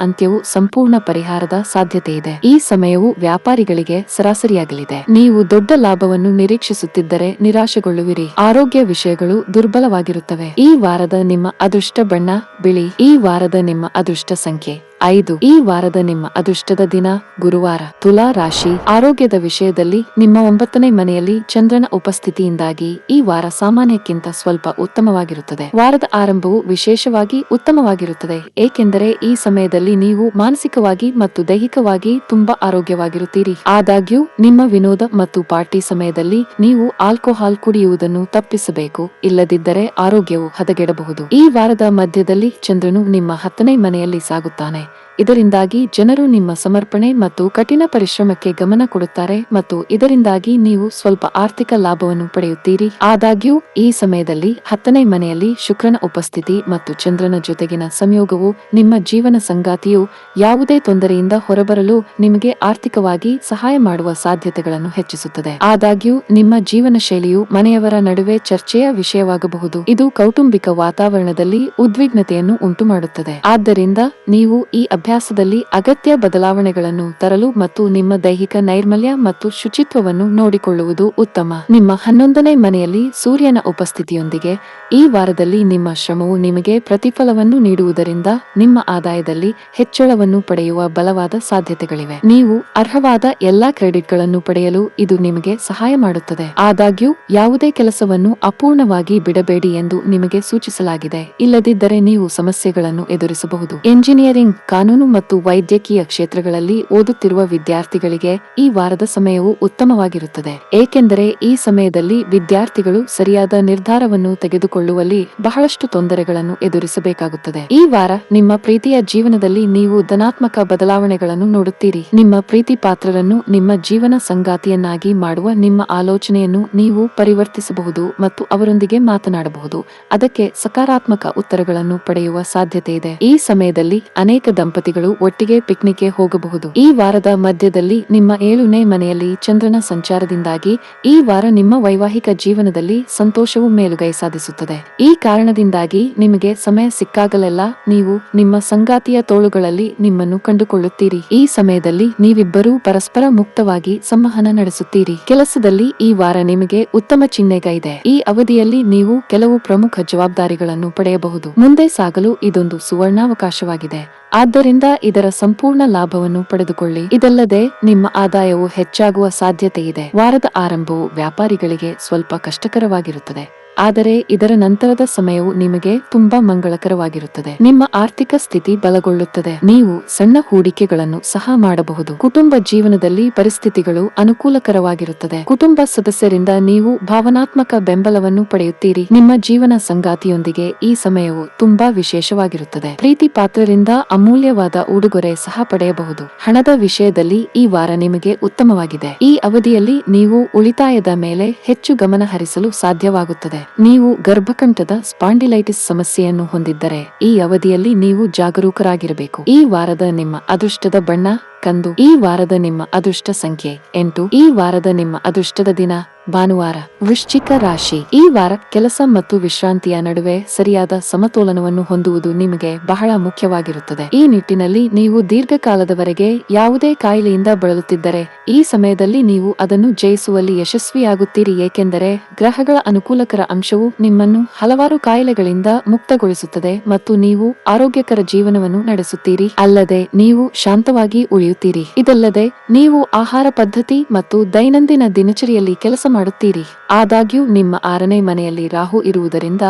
ಅಂತ್ಯವು ಸಂಪೂರ್ಣ ಪರಿಹಾರದ ಸಾಧ್ಯತೆ ಇದೆ. ಈ ಸಮಯವು ವ್ಯಾಪಾರಿಗಳಿಗೆ ಸರಾಸರಿಯಾಗಲಿದೆ. ನೀವು ದೊಡ್ಡ ಲಾಭವನ್ನು ನಿರೀಕ್ಷಿಸುತ್ತಿದ್ದರೆ ನಿರಾಶೆಗೊಳ್ಳುವಿರಿ. ಆರೋಗ್ಯ ವಿಷಯಗಳು ದುರ್ಬಲವಾಗಿರುತ್ತವೆ. ಈ ವಾರದ ನಿಮ್ಮ ಅದೃಷ್ಟ ಬಣ್ಣ ಬಿಳಿ. ಈ ವಾರದ ನಿಮ್ಮ ಅದೃಷ್ಟ ಸಂಖ್ಯೆ 5. ಈ ವಾರದ ನಿಮ್ಮ ಅದೃಷ್ಟದ ದಿನ ಗುರುವಾರ. ತುಲಾ ರಾಶಿ. ಆರೋಗ್ಯದ ವಿಷಯದಲ್ಲಿ ನಿಮ್ಮ 9ನೇ ಮನೆಯಲ್ಲಿ ಚಂದ್ರನ ಉಪಸ್ಥಿತಿಯಿಂದಾಗಿ ಈ ವಾರ ಸಾಮಾನ್ಯಕ್ಕಿಂತ ಸ್ವಲ್ಪ ಉತ್ತಮವಾಗಿರುತ್ತದೆ. ವಾರದ ಆರಂಭವು ವಿಶೇಷವಾಗಿ ಉತ್ತಮವಾಗಿರುತ್ತದೆ, ಏಕೆಂದರೆ ಈ ಸಮಯದಲ್ಲಿ ನೀವು ಮಾನಸಿಕವಾಗಿ ಮತ್ತು ದೈಹಿಕವಾಗಿ ತುಂಬಾ ಆರೋಗ್ಯವಾಗಿರುತ್ತೀರಿ. ಆದಾಗ್ಯೂ ನಿಮ್ಮ ವಿನೋದ ಮತ್ತು ಪಾರ್ಟಿ ಸಮಯದಲ್ಲಿ ನೀವು ಆಲ್ಕೋಹಾಲ್ ಕುಡಿಯುವುದನ್ನು ತಪ್ಪಿಸಬೇಕು, ಇಲ್ಲದಿದ್ದರೆ ಆರೋಗ್ಯವು ಹದಗೆಡಬಹುದು. ಈ ವಾರದ ಮಧ್ಯದಲ್ಲಿ ಚಂದ್ರನು ನಿಮ್ಮ 10ನೇ ಮನೆಯಲ್ಲಿ ಸಾಗುತ್ತಾನೆ. ಇದರಿಂದಾಗಿ ಜನರು ನಿಮ್ಮ ಸಮರ್ಪಣೆ ಮತ್ತು ಕಠಿಣ ಪರಿಶ್ರಮಕ್ಕೆ ಗಮನ ಕೊಡುತ್ತಾರೆ ಮತ್ತು ಇದರಿಂದಾಗಿ ನೀವು ಸ್ವಲ್ಪ ಆರ್ಥಿಕ ಲಾಭವನ್ನು ಪಡೆಯುತ್ತೀರಿ. ಆದಾಗ್ಯೂ ಈ ಸಮಯದಲ್ಲಿ 10ನೇ ಮನೆಯಲ್ಲಿ ಶುಕ್ರನ ಉಪಸ್ಥಿತಿ ಮತ್ತು ಚಂದ್ರನ ಜೊತೆಗಿನ ಸಂಯೋಗವು ನಿಮ್ಮ ಜೀವನ ಸಂಗಾತಿಯು ಯಾವುದೇ ತೊಂದರೆಯಿಂದ ಹೊರಬರಲು ನಿಮಗೆ ಆರ್ಥಿಕವಾಗಿ ಸಹಾಯ ಮಾಡುವ ಸಾಧ್ಯತೆಗಳನ್ನು ಹೆಚ್ಚಿಸುತ್ತದೆ. ಆದಾಗ್ಯೂ ನಿಮ್ಮ ಜೀವನ ಶೈಲಿಯು ಮನೆಯವರ ನಡುವೆ ಚರ್ಚೆಯ ವಿಷಯವಾಗಬಹುದು. ಇದು ಕೌಟುಂಬಿಕ ವಾತಾವರಣದಲ್ಲಿ ಉದ್ವಿಗ್ನತೆಯನ್ನು ಉಂಟುಮಾಡುತ್ತದೆ. ಆದ್ದರಿಂದ ನೀವು ಈ ಅಭ್ಯಾಸದಲ್ಲಿ ಅಗತ್ಯ ಬದಲಾವಣೆಗಳನ್ನು ತರಲು ಮತ್ತು ನಿಮ್ಮ ದೈಹಿಕ ನೈರ್ಮಲ್ಯ ಮತ್ತು ಶುಚಿತ್ವವನ್ನು ನೋಡಿಕೊಳ್ಳುವುದು ಉತ್ತಮ. ನಿಮ್ಮ 11ನೇ ಮನೆಯಲ್ಲಿ ಸೂರ್ಯನ ಉಪಸ್ಥಿತಿಯೊಂದಿಗೆ ಈ ವಾರದಲ್ಲಿ ನಿಮ್ಮ ಶ್ರಮವು ನಿಮಗೆ ಪ್ರತಿಫಲವನ್ನು ನೀಡುವುದರಿಂದ ನಿಮ್ಮ ಆದಾಯದಲ್ಲಿ ಹೆಚ್ಚಳವನ್ನು ಪಡೆಯುವ ಬಲವಾದ ಸಾಧ್ಯತೆಗಳಿವೆ. ನೀವು ಅರ್ಹವಾದ ಎಲ್ಲಾ ಕ್ರೆಡಿಟ್ಗಳನ್ನು ಪಡೆಯಲು ಇದು ನಿಮಗೆ ಸಹಾಯ ಮಾಡುತ್ತದೆ. ಆದಾಗ್ಯೂ ಯಾವುದೇ ಕೆಲಸವನ್ನು ಅಪೂರ್ಣವಾಗಿ ಬಿಡಬೇಡಿ ಎಂದು ನಿಮಗೆ ಸೂಚಿಸಲಾಗಿದೆ, ಇಲ್ಲದಿದ್ದರೆ ನೀವು ಸಮಸ್ಯೆಗಳನ್ನು ಎದುರಿಸಬಹುದು. ಎಂಜಿನಿಯರಿಂಗ್, ಕಾನೂನು ಮತ್ತು ವೈದ್ಯಕೀಯ ಕ್ಷೇತ್ರಗಳಲ್ಲಿ ಓದುತ್ತಿರುವ ವಿದ್ಯಾರ್ಥಿಗಳಿಗೆ ಈ ವಾರದ ಸಮಯವು ಉತ್ತಮವಾಗಿರುತ್ತದೆ, ಏಕೆಂದರೆ ಈ ಸಮಯದಲ್ಲಿ ವಿದ್ಯಾರ್ಥಿಗಳು ಸರಿಯಾದ ನಿರ್ಧಾರವನ್ನು ತೆಗೆದುಕೊಳ್ಳುವಲ್ಲಿ ಬಹಳಷ್ಟು ತೊಂದರೆಗಳನ್ನು ಎದುರಿಸಬೇಕಾಗುತ್ತದೆ. ಈ ವಾರ ನಿಮ್ಮ ಪ್ರೀತಿಯ ಜೀವನದಲ್ಲಿ ನೀವು ಧನಾತ್ಮಕ ಬದಲಾವಣೆಗಳನ್ನು ನೋಡುತ್ತೀರಿ. ನಿಮ್ಮ ಪ್ರೀತಿ ಪಾತ್ರರನ್ನು ನಿಮ್ಮ ಜೀವನ ಸಂಗಾತಿಯನ್ನಾಗಿ ಮಾಡುವ ನಿಮ್ಮ ಆಲೋಚನೆಯನ್ನು ನೀವು ಪರಿವರ್ತಿಸಬಹುದು ಮತ್ತು ಅವರೊಂದಿಗೆ ಮಾತನಾಡಬಹುದು. ಅದಕ್ಕೆ ಸಕಾರಾತ್ಮಕ ಉತ್ತರಗಳನ್ನು ಪಡೆಯುವ ಸಾಧ್ಯತೆ ಇದೆ. ಈ ಸಮಯದಲ್ಲಿ ಅನೇಕ ದಂಪತಿಗಳು ಒಟ್ಟಿಗೆ ಪಿಕ್ನಿಕ್ಗೆ ಹೋಗಬಹುದು. ಈ ವಾರದ ಮಧ್ಯದಲ್ಲಿ ನಿಮ್ಮ 7ನೇ ಮನೆಯಲ್ಲಿ ಚಂದ್ರನ ಸಂಚಾರದಿಂದಾಗಿ ಈ ವಾರ ನಿಮ್ಮ ವೈವಾಹಿಕ ಜೀವನದಲ್ಲಿ ಸಂತೋಷವು ಮೇಲುಗೈ ಸಾಧಿಸುತ್ತದೆ. ಈ ಕಾರಣದಿಂದಾಗಿ ನಿಮಗೆ ಸಮಯ ಸಿಕ್ಕಾಗಲೆಲ್ಲ ನೀವು ನಿಮ್ಮ ಸಂಗಾತಿಯ ತೋಳುಗಳಲ್ಲಿ ನಿಮ್ಮನ್ನು ಕಂಡುಕೊಳ್ಳುತ್ತೀರಿ. ಈ ಸಮಯದಲ್ಲಿ ನೀವಿಬ್ಬರೂ ಪರಸ್ಪರ ಮುಕ್ತವಾಗಿ ಸಂವಹನ ನಡೆಸುತ್ತೀರಿ. ಕೆಲಸದಲ್ಲಿ ಈ ವಾರ ನಿಮಗೆ ಉತ್ತಮ ಚಿಹ್ನೆಗ ಇದೆ. ಈ ಅವಧಿಯಲ್ಲಿ ನೀವು ಕೆಲವು ಪ್ರಮುಖ ಜವಾಬ್ದಾರಿಗಳನ್ನು ಪಡೆಯಬಹುದು. ಮುಂದೆ ಸಾಗಲು ಇದೊಂದು ಸುವರ್ಣಾವಕಾಶವಾಗಿದೆ, ಆದ್ದರಿಂದ ಇದರ ಸಂಪೂರ್ಣ ಲಾಭವನ್ನು ಪಡೆದುಕೊಳ್ಳಿ. ಇದಲ್ಲದೆ ನಿಮ್ಮ ಆದಾಯವು ಹೆಚ್ಚಾಗುವ ಸಾಧ್ಯತೆ ಇದೆ. ವಾರದ ಆರಂಭವು ವ್ಯಾಪಾರಿಗಳಿಗೆ ಸ್ವಲ್ಪ ಕಷ್ಟಕರವಾಗಿರುತ್ತದೆ, ಆದರೆ ಇದರ ನಂತರದ ಸಮಯವು ನಿಮಗೆ ತುಂಬಾ ಮಂಗಳಕರವಾಗಿರುತ್ತದೆ. ನಿಮ್ಮ ಆರ್ಥಿಕ ಸ್ಥಿತಿ ಬಲಗೊಳ್ಳುತ್ತದೆ. ನೀವು ಸಣ್ಣ ಹೂಡಿಕೆಗಳನ್ನು ಸಹ ಮಾಡಬಹುದು. ಕುಟುಂಬ ಜೀವನದಲ್ಲಿ ಪರಿಸ್ಥಿತಿಗಳು ಅನುಕೂಲಕರವಾಗಿರುತ್ತದೆ. ಕುಟುಂಬ ಸದಸ್ಯರಿಂದ ನೀವು ಭಾವನಾತ್ಮಕ ಬೆಂಬಲವನ್ನು ಪಡೆಯುತ್ತೀರಿ. ನಿಮ್ಮ ಜೀವನ ಸಂಗಾತಿಯೊಂದಿಗೆ ಈ ಸಮಯವು ತುಂಬಾ ವಿಶೇಷವಾಗಿರುತ್ತದೆ. ಪ್ರೀತಿ ಪಾತ್ರರಿಂದ ಅಮೂಲ್ಯವಾದ ಉಡುಗೊರೆ ಸಹ ಪಡೆಯಬಹುದು. ಹಣದ ವಿಷಯದಲ್ಲಿ ಈ ವಾರ ನಿಮಗೆ ಉತ್ತಮವಾಗಿದೆ. ಈ ಅವಧಿಯಲ್ಲಿ ನೀವು ಉಳಿತಾಯದ ಮೇಲೆ ಹೆಚ್ಚು ಗಮನ ಹರಿಸಲು ಸಾಧ್ಯವಾಗುತ್ತದೆ. ನೀವು ಗರ್ಭಕಂಠದ ಸ್ಪಾಂಡಿಲೈಟಿಸ್ ಸಮಸ್ಯೆಯನ್ನು ಹೊಂದಿದ್ದರೆ ಈ ಅವಧಿಯಲ್ಲಿ ನೀವು ಜಾಗರೂಕರಾಗಿರಬೇಕು. ಈ ವಾರದ ನಿಮ್ಮ ಅದೃಷ್ಟದ ಬಣ್ಣ ಕಂದು. ಈ ವಾರದ ನಿಮ್ಮ ಅದೃಷ್ಟ ಸಂಖ್ಯೆ 8. ಈ ವಾರದ ನಿಮ್ಮ ಅದೃಷ್ಟದ ದಿನ ಭಾನುವಾರ. ವೃಶ್ಚಿಕ ರಾಶಿ. ಈ ವಾರ ಕೆಲಸ ಮತ್ತು ವಿಶ್ರಾಂತಿಯ ನಡುವೆ ಸರಿಯಾದ ಸಮತೋಲನವನ್ನು ಹೊಂದುವುದು ನಿಮಗೆ ಬಹಳ ಮುಖ್ಯವಾಗಿರುತ್ತದೆ. ಈ ನಿಟ್ಟಿನಲ್ಲಿ ನೀವು ದೀರ್ಘಕಾಲದವರೆಗೆ ಯಾವುದೇ ಕಾಯಿಲೆಯಿಂದ ಬಳಲುತ್ತಿದ್ದರೆ ಈ ಸಮಯದಲ್ಲಿ ನೀವು ಅದನ್ನು ಜಯಿಸುವಲ್ಲಿ ಯಶಸ್ವಿಯಾಗುತ್ತೀರಿ, ಏಕೆಂದರೆ ಗ್ರಹಗಳ ಅನುಕೂಲಕರ ಅಂಶವು ನಿಮ್ಮನ್ನು ಹಲವಾರು ಕಾಯಿಲೆಗಳಿಂದ ಮುಕ್ತಗೊಳಿಸುತ್ತದೆ ಮತ್ತು ನೀವು ಆರೋಗ್ಯಕರ ಜೀವನವನ್ನು ನಡೆಸುತ್ತೀರಿ. ಅಲ್ಲದೆ ನೀವು ಶಾಂತವಾಗಿ ಉಳಿಯುತ್ತೀರಿ. ಇದಲ್ಲದೆ ನೀವು ಆಹಾರ ಪದ್ಧತಿ ಮತ್ತು ದೈನಂದಿನ ದಿನಚರಿಯಲ್ಲಿ ಕೆಲಸ ಮಾಡುತ್ತೀರಿ. ಆದಾಗ್ಯೂ ನಿಮ್ಮ 6ನೇ ಮನೆಯಲ್ಲಿ ರಾಹು ಇರುವುದರಿಂದ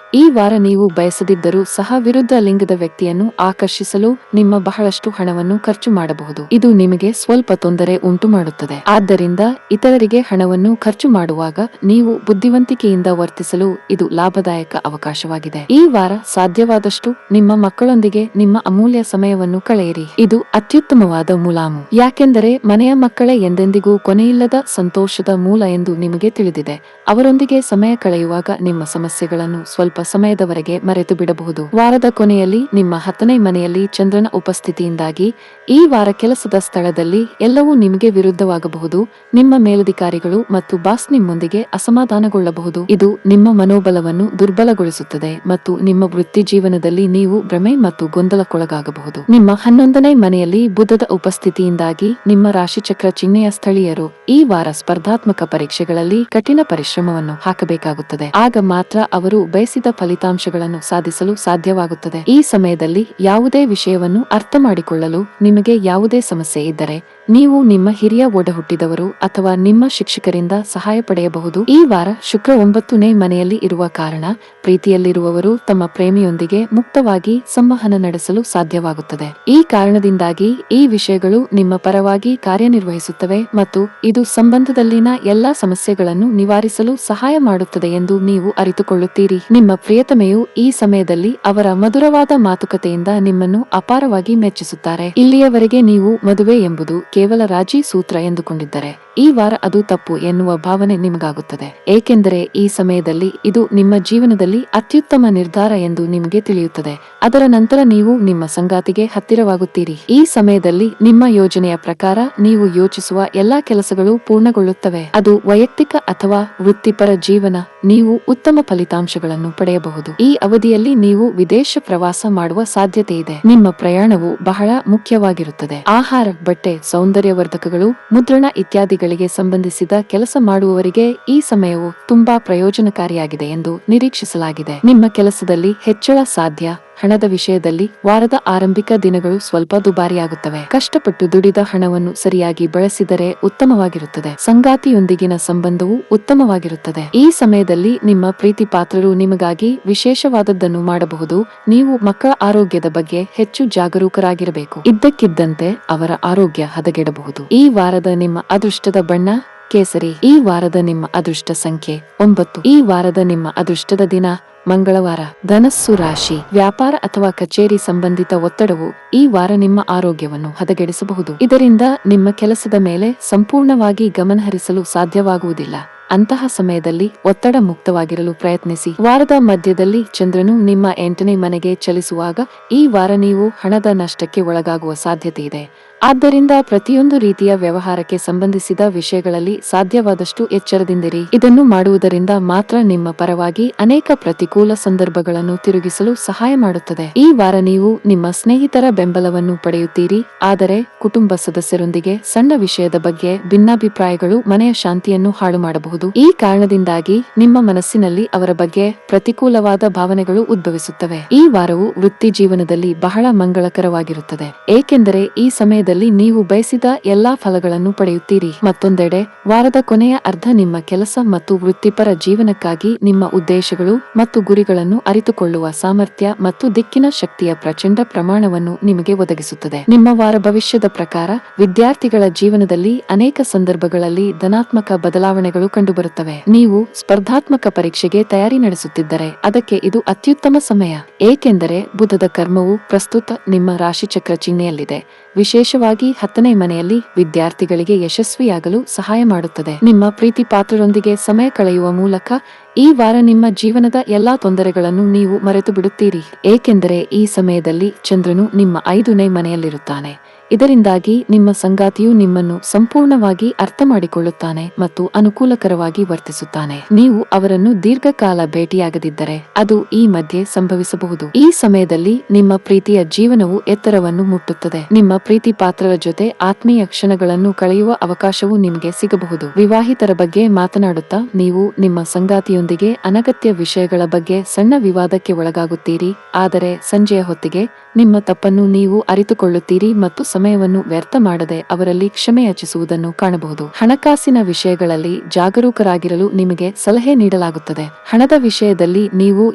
ಈ ವಾರ ನೀವು ಬಯಸದಿದ್ದರೂ ಸಹ ವಿರುದ್ಧ ಲಿಂಗದ ವ್ಯಕ್ತಿಯನ್ನು ಆಕರ್ಷಿಸಲು ನಿಮ್ಮ ಬಹಳಷ್ಟು ಹಣವನ್ನು ಖರ್ಚು ಮಾಡಬಹುದು. ಇದು ನಿಮಗೆ ಸ್ವಲ್ಪ ತೊಂದರೆ ಉಂಟು ಮಾಡುತ್ತದೆ. ಆದ್ದರಿಂದ ಇತರರಿಗೆ ಹಣವನ್ನು ಖರ್ಚು ಮಾಡುವಾಗ ನೀವು ಬುದ್ಧಿವಂತಿಕೆಯಿಂದ ವರ್ತಿಸಲು ಇದು ಲಾಭದಾಯಕ ಅವಕಾಶವಾಗಿದೆ. ಈ ವಾರ ಸಾಧ್ಯವಾದಷ್ಟು ನಿಮ್ಮ ಮಕ್ಕಳೊಂದಿಗೆ ನಿಮ್ಮ ಅಮೂಲ್ಯ ಸಮಯವನ್ನು ಕಳೆಯಿರಿ. ಇದು ಅತ್ಯುತ್ತಮವಾದ ಮುಲಾಮು, ಯಾಕೆಂದರೆ ಮನೆಯ ಮಕ್ಕಳೇ ಎಂದೆಂದಿಗೂ ಕೊನೆಯಿಲ್ಲದ ಸಂತೋಷದ ಮೂಲ ಎಂದು ನಿಮಗೆ ತಿಳಿದಿದೆ. ಅವರೊಂದಿಗೆ ಸಮಯ ಕಳೆಯುವಾಗ ನಿಮ್ಮ ಸಮಸ್ಯೆಗಳನ್ನು ಸ್ವಲ್ಪ ಸಮಯದವರೆಗೆ ಮರೆತು ಬಿಡಬಹುದು. ವಾರದ ಕೊನೆಯಲ್ಲಿ ನಿಮ್ಮ 10ನೇ ಮನೆಯಲ್ಲಿ ಚಂದ್ರನ ಉಪಸ್ಥಿತಿಯಿಂದಾಗಿ ಈ ವಾರ ಕೆಲಸದ ಸ್ಥಳದಲ್ಲಿ ಎಲ್ಲವೂ ನಿಮಗೆ ವಿರುದ್ಧವಾಗಬಹುದು. ನಿಮ್ಮ ಮೇಲಧಿಕಾರಿಗಳು ಮತ್ತು ಬಾಸ್ ನಿಮ್ಮೊಂದಿಗೆ ಅಸಮಾಧಾನಗೊಳ್ಳಬಹುದು. ಇದು ನಿಮ್ಮ ಮನೋಬಲವನ್ನು ದುರ್ಬಲಗೊಳಿಸುತ್ತದೆ ಮತ್ತು ನಿಮ್ಮ ವೃತ್ತಿ ಜೀವನದಲ್ಲಿ ನೀವು ಭ್ರಮೆ ಮತ್ತು ಗೊಂದಲಕ್ಕೊಳಗಾಗಬಹುದು. ನಿಮ್ಮ 11ನೇ ಮನೆಯಲ್ಲಿ ಬುಧದ ಉಪಸ್ಥಿತಿಯಿಂದಾಗಿ ನಿಮ್ಮ ರಾಶಿಚಕ್ರ ಚಿಹ್ನೆಯ ಸ್ಥಳೀಯರು ಈ ವಾರ ಸ್ಪರ್ಧಾತ್ಮಕ ಪರೀಕ್ಷೆಗಳಲ್ಲಿ ಕಠಿಣ ಪರಿಶ್ರಮವನ್ನು ಹಾಕಬೇಕಾಗುತ್ತದೆ. ಆಗ ಮಾತ್ರ ಅವರು ಬಯಸಿದ ಫಲಿತಾಂಶಗಳನ್ನು ಸಾಧಿಸಲು ಸಾಧ್ಯವಾಗುತ್ತದೆ. ಈ ಸಮಯದಲ್ಲಿ ಯಾವುದೇ ವಿಷಯವನ್ನು ಅರ್ಥ ಮಾಡಿಕೊಳ್ಳಲು ನಿಮಗೆ ಯಾವುದೇ ಸಮಸ್ಯೆ ಇದ್ದರೆ ನೀವು ನಿಮ್ಮ ಹಿರಿಯ ಒಡಹುಟ್ಟಿದವರು ಅಥವಾ ನಿಮ್ಮ ಶಿಕ್ಷಕರಿಂದ ಸಹಾಯ ಪಡೆಯಬಹುದು. ಈ ವಾರ ಶುಕ್ರ 9ನೇ ಮನೆಯಲ್ಲಿ ಇರುವ ಕಾರಣ ಪ್ರೀತಿಯಲ್ಲಿರುವವರು ತಮ್ಮ ಪ್ರೇಮಿಯೊಂದಿಗೆ ಮುಕ್ತವಾಗಿ ಸಂವಹನ ನಡೆಸಲು ಸಾಧ್ಯವಾಗುತ್ತದೆ. ಈ ಕಾರಣದಿಂದಾಗಿ ಈ ವಿಷಯಗಳು ನಿಮ್ಮ ಪರವಾಗಿ ಕಾರ್ಯನಿರ್ವಹಿಸುತ್ತವೆ ಮತ್ತು ಇದು ಸಂಬಂಧದಲ್ಲಿನ ಎಲ್ಲಾ ಸಮಸ್ಯೆಗಳನ್ನು ನಿವಾರಿಸಲು ಸಹಾಯ ಮಾಡುತ್ತದೆ ಎಂದು ನೀವು ಅರಿತುಕೊಳ್ಳುತ್ತೀರಿ. ನಿಮ್ಮ ಪ್ರಿಯತಮೆಯು ಈ ಸಮಯದಲ್ಲಿ ಅವರ ಮಧುರವಾದ ಮಾತುಕತೆಯಿಂದ ನಿಮ್ಮನ್ನು ಅಪಾರವಾಗಿ ಮೆಚ್ಚಿಸುತ್ತಾರೆ. ಇಲ್ಲಿಯವರೆಗೆ ನೀವು ಮದುವೆ ಎಂಬುದು ಕೇವಲ ರಾಜಿ ಸೂತ್ರ ಎಂದುಕೊಂಡಿದ್ದರೆ ಈ ವಾರ ಅದು ತಪ್ಪು ಎನ್ನುವ ಭಾವನೆ ನಿಮಗಾಗುತ್ತದೆ. ಏಕೆಂದರೆ ಈ ಸಮಯದಲ್ಲಿ ಇದು ನಿಮ್ಮ ಜೀವನದಲ್ಲಿ ಅತ್ಯುತ್ತಮ ನಿರ್ಧಾರ ಎಂದು ನಿಮಗೆ ತಿಳಿಯುತ್ತದೆ. ಅದರ ನಂತರ ನೀವು ನಿಮ್ಮ ಸಂಗಾತಿಗೆ ಹತ್ತಿರವಾಗುತ್ತೀರಿ. ಈ ಸಮಯದಲ್ಲಿ ನಿಮ್ಮ ಯೋಜನೆಯ ಪ್ರಕಾರ ನೀವು ಯೋಚಿಸುವ ಎಲ್ಲಾ ಕೆಲಸಗಳು ಪೂರ್ಣಗೊಳ್ಳುತ್ತವೆ. ಅದು ವೈಯಕ್ತಿಕ ಅಥವಾ ವೃತ್ತಿಪರ ಜೀವನ, ನೀವು ಉತ್ತಮ ಫಲಿತಾಂಶಗಳನ್ನು ಪಡೆಯಬಹುದು. ಈ ಅವಧಿಯಲ್ಲಿ ನೀವು ವಿದೇಶ ಪ್ರವಾಸ ಮಾಡುವ ಸಾಧ್ಯತೆ ಇದೆ. ನಿಮ್ಮ ಪ್ರಯಾಣವು ಬಹಳ ಮುಖ್ಯವಾಗಿರುತ್ತದೆ. ಆಹಾರ, ಬಟ್ಟೆ, ಸೌಂದರ್ಯವರ್ಧಕಗಳು, ಮುದ್ರಣ ಇತ್ಯಾದಿಗಳಿಗೆ ಸಂಬಂಧಿಸಿದ ಕೆಲಸ ಮಾಡುವವರಿಗೆ ಈ ಸಮಯವು ತುಂಬಾ ಪ್ರಯೋಜನಕಾರಿಯಾಗಿದೆ ಎಂದು ನಿರೀಕ್ಷಿಸಲಾಗಿದೆ. ನಿಮ್ಮ ಕೆಲಸದಲ್ಲಿ ಹೆಚ್ಚಳ ಸಾಧ್ಯ. ಹಣದ ವಿಷಯದಲ್ಲಿ ವಾರದ ಆರಂಭಿಕ ದಿನಗಳು ಸ್ವಲ್ಪ ದುಬಾರಿಯಾಗುತ್ತವೆ. ಕಷ್ಟಪಟ್ಟು ದುಡಿದ ಹಣವನ್ನು ಸರಿಯಾಗಿ ಬಳಸಿದರೆ ಉತ್ತಮವಾಗಿರುತ್ತದೆ. ಸಂಗಾತಿಯೊಂದಿಗಿನ ಸಂಬಂಧವು ಉತ್ತಮವಾಗಿರುತ್ತದೆ. ಈ ಸಮಯದಲ್ಲಿ ನಿಮ್ಮ ಪ್ರೀತಿ ಪಾತ್ರರು ನಿಮಗಾಗಿ ವಿಶೇಷವಾದದ್ದನ್ನು ಮಾಡಬಹುದು. ನೀವು ಮಕ್ಕಳ ಆರೋಗ್ಯದ ಬಗ್ಗೆ ಹೆಚ್ಚು ಜಾಗರೂಕರಾಗಿರಬೇಕು. ಇದ್ದಕ್ಕಿದ್ದಂತೆ ಅವರ ಆರೋಗ್ಯ ಹದಗೆಡಬಹುದು. ಈ ವಾರದ ನಿಮ್ಮ ಅದೃಷ್ಟದ ಬಣ್ಣ ಕೇಸರಿ. ಈ ವಾರದ ನಿಮ್ಮ ಅದೃಷ್ಟ ಸಂಖ್ಯೆ 9. ಈ ವಾರದ ನಿಮ್ಮ ಅದೃಷ್ಟದ ದಿನ ಮಂಗಳವಾರ. ಧನಸ್ಸು ರಾಶಿ. ವ್ಯಾಪಾರ ಅಥವಾ ಕಚೇರಿ ಸಂಬಂಧಿತ ಒತ್ತಡವು ಈ ವಾರ ನಿಮ್ಮ ಆರೋಗ್ಯವನ್ನು ಹದಗೆಡಿಸಬಹುದು. ಇದರಿಂದ ನಿಮ್ಮ ಕೆಲಸದ ಮೇಲೆ ಸಂಪೂರ್ಣವಾಗಿ ಗಮನಹರಿಸಲು ಸಾಧ್ಯವಾಗುವುದಿಲ್ಲ. ಅಂತಹ ಸಮಯದಲ್ಲಿ ಒತ್ತಡ ಮುಕ್ತವಾಗಿರಲು ಪ್ರಯತ್ನಿಸಿ. ವಾರದ ಮಧ್ಯದಲ್ಲಿ ಚಂದ್ರನು ನಿಮ್ಮ 8ನೇ ಮನೆಗೆ ಚಲಿಸುವಾಗ ಈ ವಾರ ನೀವು ಹಣದ ನಷ್ಟಕ್ಕೆ ಒಳಗಾಗುವ ಸಾಧ್ಯತೆ ಇದೆ. ಆದ್ದರಿಂದ ಪ್ರತಿಯೊಂದು ರೀತಿಯ ವ್ಯವಹಾರಕ್ಕೆ ಸಂಬಂಧಿಸಿದ ವಿಷಯಗಳಲ್ಲಿ ಸಾಧ್ಯವಾದಷ್ಟು ಎಚ್ಚರದಿಂದಿರಿ. ಇದನ್ನು ಮಾಡುವುದರಿಂದ ಮಾತ್ರ ನಿಮ್ಮ ಪರವಾಗಿ ಅನೇಕ ಪ್ರತಿಕೂಲ ಸಂದರ್ಭಗಳನ್ನು ತಿರುಗಿಸಲು ಸಹಾಯ ಮಾಡುತ್ತದೆ. ಈ ವಾರ ನೀವು ನಿಮ್ಮ ಸ್ನೇಹಿತರ ಬೆಂಬಲವನ್ನು ಪಡೆಯುತ್ತೀರಿ. ಆದರೆ ಕುಟುಂಬ ಸದಸ್ಯರೊಂದಿಗೆ ಸಣ್ಣ ವಿಷಯದ ಬಗ್ಗೆ ಭಿನ್ನಾಭಿಪ್ರಾಯಗಳು ಮನೆಯ ಶಾಂತಿಯನ್ನು ಹಾಳು ಮಾಡಬಹುದು. ಈ ಕಾರಣದಿಂದಾಗಿ ನಿಮ್ಮ ಮನಸ್ಸಿನಲ್ಲಿ ಅವರ ಬಗ್ಗೆ ಪ್ರತಿಕೂಲವಾದ ಭಾವನೆಗಳು ಉದ್ಭವಿಸುತ್ತವೆ. ಈ ವಾರವು ವೃತ್ತಿ ಜೀವನದಲ್ಲಿ ಬಹಳ ಮಂಗಳಕರವಾಗಿರುತ್ತದೆ, ಏಕೆಂದರೆ ಈ ಸಮಯದಲ್ಲಿ ನೀವು ಬಯಸಿದ ಎಲ್ಲಾ ಫಲಗಳನ್ನು ಪಡೆಯುತ್ತೀರಿ. ಮತ್ತೊಂದೆಡೆ ವಾರದ ಕೊನೆಯ ಅರ್ಧ ನಿಮ್ಮ ಕೆಲಸ ಮತ್ತು ವೃತ್ತಿಪರ ಜೀವನಕ್ಕಾಗಿ ನಿಮ್ಮ ಉದ್ದೇಶಗಳು ಮತ್ತು ಗುರಿಗಳನ್ನು ಅರಿತುಕೊಳ್ಳುವ ಸಾಮರ್ಥ್ಯ ಮತ್ತು ದಿಕ್ಕಿನ ಶಕ್ತಿಯ ಪ್ರಚಂಡ ಪ್ರಮಾಣವನ್ನು ನಿಮಗೆ ಒದಗಿಸುತ್ತದೆ. ನಿಮ್ಮ ವಾರ ಭವಿಷ್ಯದ ಪ್ರಕಾರ ವಿದ್ಯಾರ್ಥಿಗಳ ಜೀವನದಲ್ಲಿ ಅನೇಕ ಸಂದರ್ಭಗಳಲ್ಲಿ ಧನಾತ್ಮಕ ಬದಲಾವಣೆಗಳು ಕಂಡುಬರುತ್ತವೆ. ನೀವು ಸ್ಪರ್ಧಾತ್ಮಕ ಪರೀಕ್ಷೆಗೆ ತಯಾರಿ ನಡೆಸುತ್ತಿದ್ದರೆ ಅದಕ್ಕೆ ಇದು ಅತ್ಯುತ್ತಮ ಸಮಯ, ಏಕೆಂದರೆ ಬುಧದ ಕರ್ಮವು ಪ್ರಸ್ತುತ ನಿಮ್ಮ ರಾಶಿಚಕ್ರ ಚಿಹ್ನೆಯಲ್ಲಿದೆ. ವಿಶೇಷವಾಗಿ 10ನೇ ಮನೆಯಲ್ಲಿ ವಿದ್ಯಾರ್ಥಿಗಳಿಗೆ ಯಶಸ್ವಿಯಾಗಲು ಸಹಾಯ ಮಾಡುತ್ತದೆ. ನಿಮ್ಮ ಪ್ರೀತಿ ಪಾತ್ರರೊಂದಿಗೆ ಸಮಯ ಕಳೆಯುವ ಮೂಲಕ ಈ ವಾರ ನಿಮ್ಮ ಜೀವನದ ಎಲ್ಲಾ ತೊಂದರೆಗಳನ್ನು ನೀವು ಮರೆತು ಬಿಡುತ್ತೀರಿ, ಏಕೆಂದರೆ ಈ ಸಮಯದಲ್ಲಿ ಚಂದ್ರನು ನಿಮ್ಮ 5ನೇ ಮನೆಯಲ್ಲಿರುತ್ತಾನೆ. ಇದರಿಂದಾಗಿ ನಿಮ್ಮ ಸಂಗಾತಿಯು ನಿಮ್ಮನ್ನು ಸಂಪೂರ್ಣವಾಗಿ ಅರ್ಥ ಮಾಡಿಕೊಳ್ಳುತ್ತಾನೆ ಮತ್ತು ಅನುಕೂಲಕರವಾಗಿ ವರ್ತಿಸುತ್ತಾನೆ. ನೀವು ಅವರನ್ನು ದೀರ್ಘಕಾಲ ಭೇಟಿಯಾಗದಿದ್ದರೆ ಅದು ಈ ಮಧ್ಯೆ ಸಂಭವಿಸಬಹುದು. ಈ ಸಮಯದಲ್ಲಿ ನಿಮ್ಮ ಪ್ರೀತಿಯ ಜೀವನವು ಎತ್ತರವನ್ನು ಮುಟ್ಟುತ್ತದೆ. ನಿಮ್ಮ ಪ್ರೀತಿ ಪಾತ್ರರ ಜೊತೆ ಆತ್ಮೀಯ ಕ್ಷಣಗಳನ್ನು ಕಳೆಯುವ ಅವಕಾಶವು ನಿಮಗೆ ಸಿಗಬಹುದು. ವಿವಾಹಿತರ ಬಗ್ಗೆ ಮಾತನಾಡುತ್ತಾ ನೀವು ನಿಮ್ಮ ಸಂಗಾತಿಯೊಂದಿಗೆ ಅನಗತ್ಯ ವಿಷಯಗಳ ಬಗ್ಗೆ ಸಣ್ಣ ವಿವಾದಕ್ಕೆ ಒಳಗಾಗುತ್ತೀರಿ. ಆದರೆ ಸಂಜೆಯ ಹೊತ್ತಿಗೆ ನಿಮ್ಮ ತಪ್ಪನ್ನು ನೀವು ಅರಿತುಕೊಳ್ಳುತ್ತೀರಿ ಮತ್ತು ಸಮಯವನ್ನು ವ್ಯರ್ಥ ಮಾಡದೆ ಅವರಲ್ಲಿ ಕ್ಷಮೆ ಯಾಚಿಸುವುದನ್ನು ಕಾಣಬಹುದು. ಹಣಕಾಸಿನ ವಿಷಯಗಳಲ್ಲಿ ಜಾಗರೂಕರಾಗಿರಲು ನಿಮಗೆ ಸಲಹೆ ನೀಡಲಾಗುತ್ತದೆ. ಹಣದ ವಿಷಯದಲ್ಲಿ ನೀವು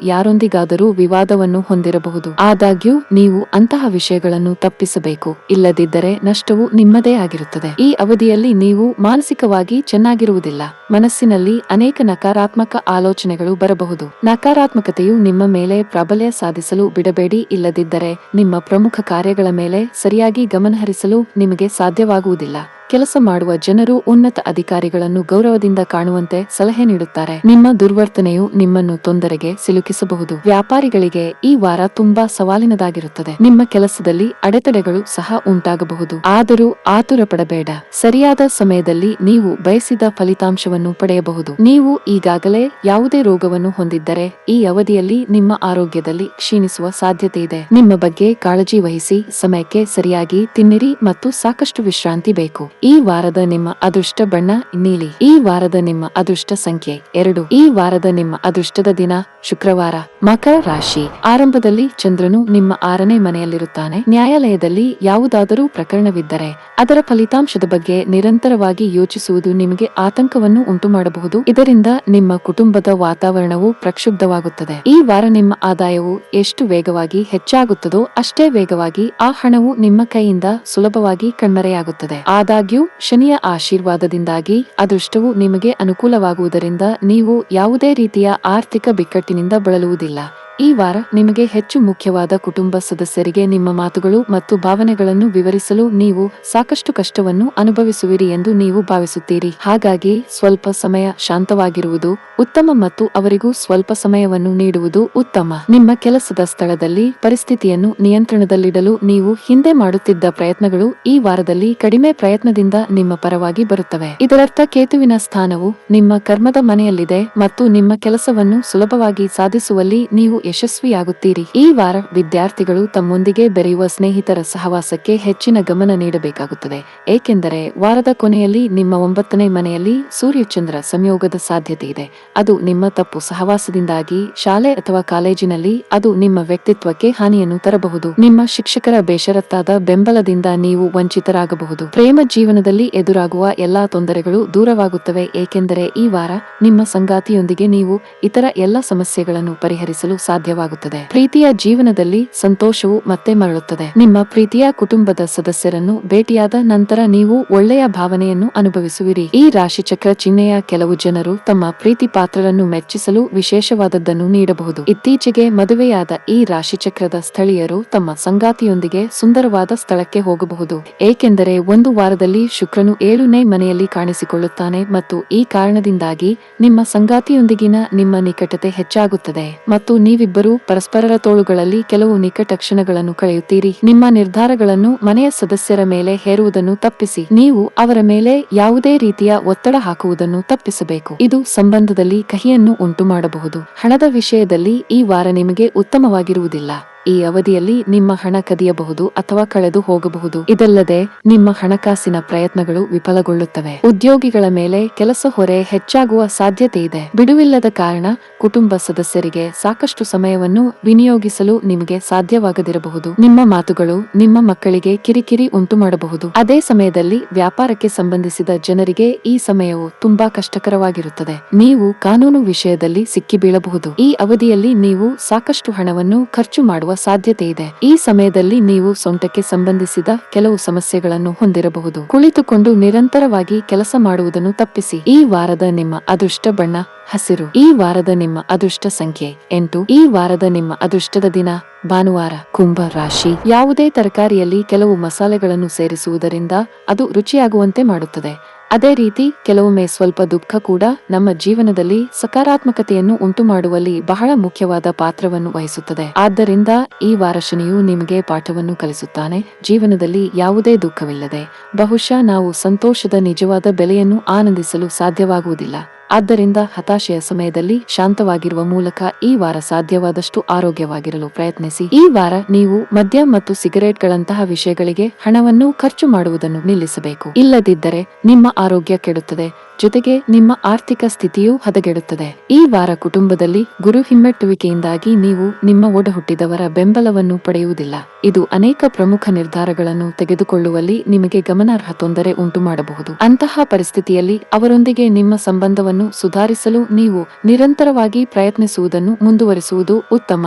ಯಾರೊಂದಿಗಾದರೂ ವಿವಾದವನ್ನು ಹೊಂದಿರಬಹುದು. ಆದಾಗ್ಯೂ ನೀವು ಅಂತಹ ವಿಷಯಗಳನ್ನು ತಪ್ಪಿಸಬೇಕು, ಇಲ್ಲದಿದ್ದರೆ ನಷ್ಟವು ನಿಮ್ಮದೇ ಆಗಿರುತ್ತದೆ. ಈ ಅವಧಿಯಲ್ಲಿ ನೀವು ಮಾನಸಿಕವಾಗಿ ಚೆನ್ನಾಗಿರುವುದಿಲ್ಲ. ಮನಸ್ಸಿನಲ್ಲಿ ಅನೇಕ ನಕಾರಾತ್ಮಕ ಆಲೋಚನೆಗಳು ಬರಬಹುದು. ನಕಾರಾತ್ಮಕತೆಯು ನಿಮ್ಮ ಮೇಲೆ ಪ್ರಾಬಲ್ಯ ಸಾಧಿಸಲು ಬಿಡಬೇಡಿ, ಇಲ್ಲದಿದ್ದರೆ ನಿಮ್ಮ ಪ್ರಮುಖ ಕಾರ್ಯಗಳ ಮೇಲೆ ಸರಿಯಾಗಿ ಗಮನಹರಿಸಲು ನಿಮಗೆ ಸಾಧ್ಯವಾಗುವುದಿಲ್ಲ. ಕೆಲಸ ಮಾಡುವ ಜನರು ಉನ್ನತ ಅಧಿಕಾರಿಗಳನ್ನು ಗೌರವದಿಂದ ಕಾಣುವಂತೆ ಸಲಹೆ ನೀಡುತ್ತಾರೆ. ನಿಮ್ಮ ದುರ್ವರ್ತನೆಯು ನಿಮ್ಮನ್ನು ತೊಂದರೆಗೆ ಸಿಲುಕಿಸಬಹುದು. ವ್ಯಾಪಾರಿಗಳಿಗೆ ಈ ವಾರ ತುಂಬಾ ಸವಾಲಿನದಾಗಿರುತ್ತದೆ. ನಿಮ್ಮ ಕೆಲಸದಲ್ಲಿ ಅಡೆತಡೆಗಳು ಸಹ ಉಂಟಾಗಬಹುದು. ಆದರೂ ಆತುರ ಪಡಬೇಡ. ಸರಿಯಾದ ಸಮಯದಲ್ಲಿ ನೀವು ಬಯಸಿದ ಫಲಿತಾಂಶವನ್ನು ಪಡೆಯಬಹುದು. ನೀವು ಈಗಾಗಲೇ ಯಾವುದೇ ರೋಗವನ್ನು ಹೊಂದಿದ್ದರೆ ಈ ಅವಧಿಯಲ್ಲಿ ನಿಮ್ಮ ಆರೋಗ್ಯದಲ್ಲಿ ಕ್ಷೀಣಿಸುವ ಸಾಧ್ಯತೆ ಇದೆ. ನಿಮ್ಮ ಬಗ್ಗೆ ಕಾಳಜಿ ವಹಿಸಿ, ಸಮಯಕ್ಕೆ ಸರಿಯಾಗಿ ತಿನ್ನಿರಿ ಮತ್ತು ಸಾಕಷ್ಟು ವಿಶ್ರಾಂತಿ ಬೇಕು. ಈ ವಾರದ ನಿಮ್ಮ ಅದೃಷ್ಟ ಬಣ್ಣ ನೀಲಿ. ಈ ವಾರದ ನಿಮ್ಮ ಅದೃಷ್ಟ ಸಂಖ್ಯೆ 2. ಈ ವಾರದ ನಿಮ್ಮ ಅದೃಷ್ಟದ ದಿನ ಶುಕ್ರವಾರ. ಮಕರ ರಾಶಿ. ಆರಂಭದಲ್ಲಿ ಚಂದ್ರನು ನಿಮ್ಮ 6ನೇ ಮನೆಯಲ್ಲಿರುತ್ತಾನೆ. ನ್ಯಾಯಾಲಯದಲ್ಲಿ ಯಾವುದಾದರೂ ಪ್ರಕರಣವಿದ್ದರೆ ಅದರ ಫಲಿತಾಂಶದ ಬಗ್ಗೆ ನಿರಂತರವಾಗಿ ಯೋಚಿಸುವುದು ನಿಮಗೆ ಆತಂಕವನ್ನು ಉಂಟುಮಾಡಬಹುದು. ಇದರಿಂದ ನಿಮ್ಮ ಕುಟುಂಬದ ವಾತಾವರಣವು ಪ್ರಕ್ಷುಬ್ಧವಾಗುತ್ತದೆ. ಈ ವಾರ ನಿಮ್ಮ ಆದಾಯವು ಎಷ್ಟು ವೇಗವಾಗಿ ಹೆಚ್ಚಾಗುತ್ತದೋ ಅಷ್ಟೇ ವೇಗವಾಗಿ ಆ ಹಣವು ನಿಮ್ಮ ಕೈಯಿಂದ ಸುಲಭವಾಗಿ ಕಣ್ಮರೆಯಾಗುತ್ತದೆ. ಆದಾಗ್ಯೂ ಶನಿಯ ಆಶೀರ್ವಾದದಿಂದಾಗಿ ಅದೃಷ್ಟವು ನಿಮಗೆ ಅನುಕೂಲವಾಗುವುದರಿಂದ ನೀವು ಯಾವುದೇ ರೀತಿಯ ಆರ್ಥಿಕ ಬಿಕ್ಕಟ್ಟಿನಿಂದ ಬಳಲುವುದಿಲ್ಲ. ಈ ವಾರ ನಿಮಗೆ ಹೆಚ್ಚು ಮುಖ್ಯವಾದ ಕುಟುಂಬ ಸದಸ್ಯರಿಗೆ ನಿಮ್ಮ ಮಾತುಗಳು ಮತ್ತು ಭಾವನೆಗಳನ್ನು ವಿವರಿಸಲು ನೀವು ಸಾಕಷ್ಟು ಕಷ್ಟವನ್ನು ಅನುಭವಿಸುವಿರಿ ಎಂದು ನೀವು ಭಾವಿಸುತ್ತೀರಿ. ಹಾಗಾಗಿ ಸ್ವಲ್ಪ ಸಮಯ ಶಾಂತವಾಗಿರುವುದು ಉತ್ತಮ ಮತ್ತು ಅವರಿಗೂ ಸ್ವಲ್ಪ ಸಮಯವನ್ನು ನೀಡುವುದು ಉತ್ತಮ. ನಿಮ್ಮ ಕೆಲಸದ ಸ್ಥಳದಲ್ಲಿ ಪರಿಸ್ಥಿತಿಯನ್ನು ನಿಯಂತ್ರಣದಲ್ಲಿಡಲು ನೀವು ಹಿಂದೆ ಮಾಡುತ್ತಿದ್ದ ಪ್ರಯತ್ನಗಳು ಈ ವಾರದಲ್ಲಿ ಕಡಿಮೆ ಪ್ರಯತ್ನದಿಂದ ನಿಮ್ಮ ಪರವಾಗಿ ಬರುತ್ತವೆ. ಇದರರ್ಥ ಕೇತುವಿನ ಸ್ಥಾನವು ನಿಮ್ಮ ಕರ್ಮದ ಮನೆಯಲ್ಲಿದೆ ಮತ್ತು ನಿಮ್ಮ ಕೆಲಸವನ್ನು ಸುಲಭವಾಗಿ ಸಾಧಿಸುವಲ್ಲಿ ನೀವು ಯಶಸ್ವಿಯಾಗುತ್ತೀರಿ. ಈ ವಾರ ವಿದ್ಯಾರ್ಥಿಗಳು ತಮ್ಮೊಂದಿಗೆ ಬೆರೆಯುವ ಸ್ನೇಹಿತರ ಸಹವಾಸಕ್ಕೆ ಹೆಚ್ಚಿನ ಗಮನ ನೀಡಬೇಕಾಗುತ್ತದೆ, ಏಕೆಂದರೆ ವಾರದ ಕೊನೆಯಲ್ಲಿ ನಿಮ್ಮ 9ನೇ ಮನೆಯಲ್ಲಿ ಸೂರ್ಯಚಂದ್ರ ಸಂಯೋಗದ ಸಾಧ್ಯತೆ ಇದೆ. ಅದು ನಿಮ್ಮ ತಪ್ಪು ಸಹವಾಸದಿಂದಾಗಿ ಶಾಲೆ ಅಥವಾ ಕಾಲೇಜಿನಲ್ಲಿ ಅದು ನಿಮ್ಮ ವ್ಯಕ್ತಿತ್ವಕ್ಕೆ ಹಾನಿಯನ್ನು ತರಬಹುದು. ನಿಮ್ಮ ಶಿಕ್ಷಕರ ಬೇಷರತ್ತಾದ ಬೆಂಬಲದಿಂದ ನೀವು ವಂಚಿತರಾಗಬಹುದು. ಪ್ರೇಮ ಜೀವನದಲ್ಲಿ ಎದುರಾಗುವ ಎಲ್ಲಾ ತೊಂದರೆಗಳು ದೂರವಾಗುತ್ತವೆ, ಏಕೆಂದರೆ ಈ ವಾರ ನಿಮ್ಮ ಸಂಗಾತಿಯೊಂದಿಗೆ ನೀವು ಇತರ ಎಲ್ಲ ಸಮಸ್ಯೆಗಳನ್ನು ಪರಿಹರಿಸಲು ಸಾಧ್ಯವಾಗುತ್ತದೆ. ಪ್ರೀತಿಯ ಜೀವನದಲ್ಲಿ ಸಂತೋಷವು ಮತ್ತೆ ಮರಳುತ್ತದೆ. ನಿಮ್ಮ ಪ್ರೀತಿಯ ಕುಟುಂಬದ ಸದಸ್ಯರನ್ನು ಭೇಟಿಯಾದ ನಂತರ ನೀವು ಒಳ್ಳೆಯ ಭಾವನೆಯನ್ನು ಅನುಭವಿಸುವಿರಿ. ಈ ರಾಶಿಚಕ್ರ ಚಿಹ್ನೆಯ ಕೆಲವು ಜನರು ತಮ್ಮ ಪ್ರೀತಿ ಪಾತ್ರರನ್ನು ಮೆಚ್ಚಿಸಲು ವಿಶೇಷವಾದದ್ದನ್ನು ನೀಡಬಹುದು. ಇತ್ತೀಚೆಗೆ ಮದುವೆಯಾದ ಈ ರಾಶಿಚಕ್ರದ ಸ್ಥಳೀಯರು ತಮ್ಮ ಸಂಗಾತಿಯೊಂದಿಗೆ ಸುಂದರವಾದ ಸ್ಥಳಕ್ಕೆ ಹೋಗಬಹುದು, ಏಕೆಂದರೆ ಒಂದು ವಾರದಲ್ಲಿ ಶುಕ್ರನು 7ನೇ ಮನೆಯಲ್ಲಿ ಕಾಣಿಸಿಕೊಳ್ಳುತ್ತಾನೆ ಮತ್ತು ಈ ಕಾರಣದಿಂದಾಗಿ ನಿಮ್ಮ ಸಂಗಾತಿಯೊಂದಿಗಿನ ನಿಮ್ಮ ನಿಕಟತೆ ಹೆಚ್ಚಾಗುತ್ತದೆ ಮತ್ತು ನೀವಿಬ್ಬರೂ ಪರಸ್ಪರರ ತೋಳುಗಳಲ್ಲಿ ಕೆಲವು ನಿಕಟ ಕ್ಷಣಗಳನ್ನು ಕಳೆಯುತ್ತೀರಿ. ನಿಮ್ಮ ನಿರ್ಧಾರಗಳನ್ನು ಮನೆಯ ಸದಸ್ಯರ ಮೇಲೆ ಹೇರುವುದನ್ನು ತಪ್ಪಿಸಿ. ನೀವು ಅವರ ಮೇಲೆ ಯಾವುದೇ ರೀತಿಯ ಒತ್ತಡ ಹಾಕುವುದನ್ನು ತಪ್ಪಿಸಬೇಕು. ಇದು ಸಂಬಂಧದಲ್ಲಿ ಕಹಿಯನ್ನು ಉಂಟು ಮಾಡಬಹುದು. ಹಣದ ವಿಷಯದಲ್ಲಿ ಈ ವಾರ ನಿಮಗೆ ಉತ್ತಮವಾಗಿರುವುದಿಲ್ಲ. ಈ ಅವಧಿಯಲ್ಲಿ ನಿಮ್ಮ ಹಣ ಕದಿಯಬಹುದು ಅಥವಾ ಕಳೆದು ಹೋಗಬಹುದು. ಇದಲ್ಲದೆ ನಿಮ್ಮ ಹಣಕಾಸಿನ ಪ್ರಯತ್ನಗಳು ವಿಫಲಗೊಳ್ಳುತ್ತವೆ. ಉದ್ಯೋಗಿಗಳ ಮೇಲೆ ಕೆಲಸ ಹೊರೆ ಹೆಚ್ಚಾಗುವ ಸಾಧ್ಯತೆ ಇದೆ. ಬಿಡುವಿಲ್ಲದ ಕಾರಣ ಕುಟುಂಬ ಸದಸ್ಯರಿಗೆ ಸಾಕಷ್ಟು ಸಮಯವನ್ನು ವಿನಿಯೋಗಿಸಲು ನಿಮಗೆ ಸಾಧ್ಯವಾಗದಿರಬಹುದು. ನಿಮ್ಮ ಮಾತುಗಳು ನಿಮ್ಮ ಮಕ್ಕಳಿಗೆ ಕಿರಿಕಿರಿ ಉಂಟು ಮಾಡಬಹುದು. ಅದೇ ಸಮಯದಲ್ಲಿ ವ್ಯಾಪಾರಕ್ಕೆ ಸಂಬಂಧಿಸಿದ ಜನರಿಗೆ ಈ ಸಮಯವು ತುಂಬಾ ಕಷ್ಟಕರವಾಗಿರುತ್ತದೆ. ನೀವು ಕಾನೂನು ವಿಷಯದಲ್ಲಿ ಸಿಕ್ಕಿಬೀಳಬಹುದು. ಈ ಅವಧಿಯಲ್ಲಿ ನೀವು ಸಾಕಷ್ಟು ಹಣವನ್ನು ಖರ್ಚು ಮಾಡುವ ಸಾಧ್ಯತೆ ಇದೆ. ಈ ಸಮಯದಲ್ಲಿ ನೀವು ಸೊಂಟಕ್ಕೆ ಸಂಬಂಧಿಸಿದ ಕೆಲವು ಸಮಸ್ಯೆಗಳನ್ನು ಹೊಂದಿರಬಹುದು. ಕುಳಿತುಕೊಂಡು ನಿರಂತರವಾಗಿ ಕೆಲಸ ಮಾಡುವುದನ್ನು ತಪ್ಪಿಸಿ. ಈ ವಾರದ ನಿಮ್ಮ ಅದೃಷ್ಟ ಬಣ್ಣ ಹಸಿರು. ಈ ವಾರದ ನಿಮ್ಮ ಅದೃಷ್ಟ ಸಂಖ್ಯೆ 8. ಈ ವಾರದ ನಿಮ್ಮ ಅದೃಷ್ಟದ ದಿನ ಭಾನುವಾರ. ಕುಂಭ ರಾಶಿ. ಯಾವುದೇ ತರಕಾರಿಯಲ್ಲಿ ಕೆಲವು ಮಸಾಲೆಗಳನ್ನು ಸೇರಿಸುವುದರಿಂದ ಅದು ರುಚಿಯಾಗುವಂತೆ ಮಾಡುತ್ತದೆ. ಅದೇ ರೀತಿ ಕೆಲವೊಮ್ಮೆ ಸ್ವಲ್ಪ ದುಃಖ ಕೂಡ ನಮ್ಮ ಜೀವನದಲ್ಲಿ ಸಕಾರಾತ್ಮಕತೆಯನ್ನು ಉಂಟುಮಾಡುವಲ್ಲಿ ಬಹಳ ಮುಖ್ಯವಾದ ಪಾತ್ರವನ್ನು ವಹಿಸುತ್ತದೆ. ಆದ್ದರಿಂದ ಈ ವಾರ ಶನಿಯು ನಿಮಗೆ ಪಾಠವನ್ನು ಕಲಿಸುತ್ತಾನೆ. ಜೀವನದಲ್ಲಿ ಯಾವುದೇ ದುಃಖವಿಲ್ಲದೆ ಬಹುಶಃ ನಾವು ಸಂತೋಷದ ನಿಜವಾದ ಬೆಲೆಯನ್ನು ಆನಂದಿಸಲು ಸಾಧ್ಯವಾಗುವುದಿಲ್ಲ. ಆದ್ದರಿಂದ ಹತಾಶೆಯ ಸಮಯದಲ್ಲಿ ಶಾಂತವಾಗಿರುವ ಮೂಲಕ ಈ ವಾರ ಸಾಧ್ಯವಾದಷ್ಟು ಆರೋಗ್ಯವಾಗಿರಲು ಪ್ರಯತ್ನಿಸಿ. ಈ ವಾರ ನೀವು ಮದ್ಯ ಮತ್ತು ಸಿಗರೇಟ್ಗಳಂತಹ ವಿಷಯಗಳಿಗೆ ಹಣವನ್ನು ಖರ್ಚು ಮಾಡುವುದನ್ನು ನಿಲ್ಲಿಸಬೇಕು. ಇಲ್ಲದಿದ್ದರೆ ನಿಮ್ಮ ಆರೋಗ್ಯ ಕೆಡುತ್ತದೆ, ಜೊತೆಗೆ ನಿಮ್ಮ ಆರ್ಥಿಕ ಸ್ಥಿತಿಯೂ ಹದಗೆಡುತ್ತದೆ. ಈ ವಾರ ಕುಟುಂಬದಲ್ಲಿ ಗುರು ಹಿಮ್ಮೆಟ್ಟುವಿಕೆಯಿಂದಾಗಿ ನೀವು ನಿಮ್ಮ ಒಡಹುಟ್ಟಿದವರ ಬೆಂಬಲವನ್ನು ಪಡೆಯುವುದಿಲ್ಲ. ಇದು ಅನೇಕ ಪ್ರಮುಖ ನಿರ್ಧಾರಗಳನ್ನು ತೆಗೆದುಕೊಳ್ಳುವಲ್ಲಿ ನಿಮಗೆ ಗಮನಾರ್ಹ ತೊಂದರೆ ಉಂಟು ಮಾಡಬಹುದು. ಅಂತಹ ಪರಿಸ್ಥಿತಿಯಲ್ಲಿ ಅವರೊಂದಿಗೆ ನಿಮ್ಮ ಸಂಬಂಧವನ್ನು ಸುಧಾರಿಸಲು ನೀವು ನಿರಂತರವಾಗಿ ಪ್ರಯತ್ನಿಸುವುದನ್ನು ಮುಂದುವರಿಸುವುದು ಉತ್ತಮ.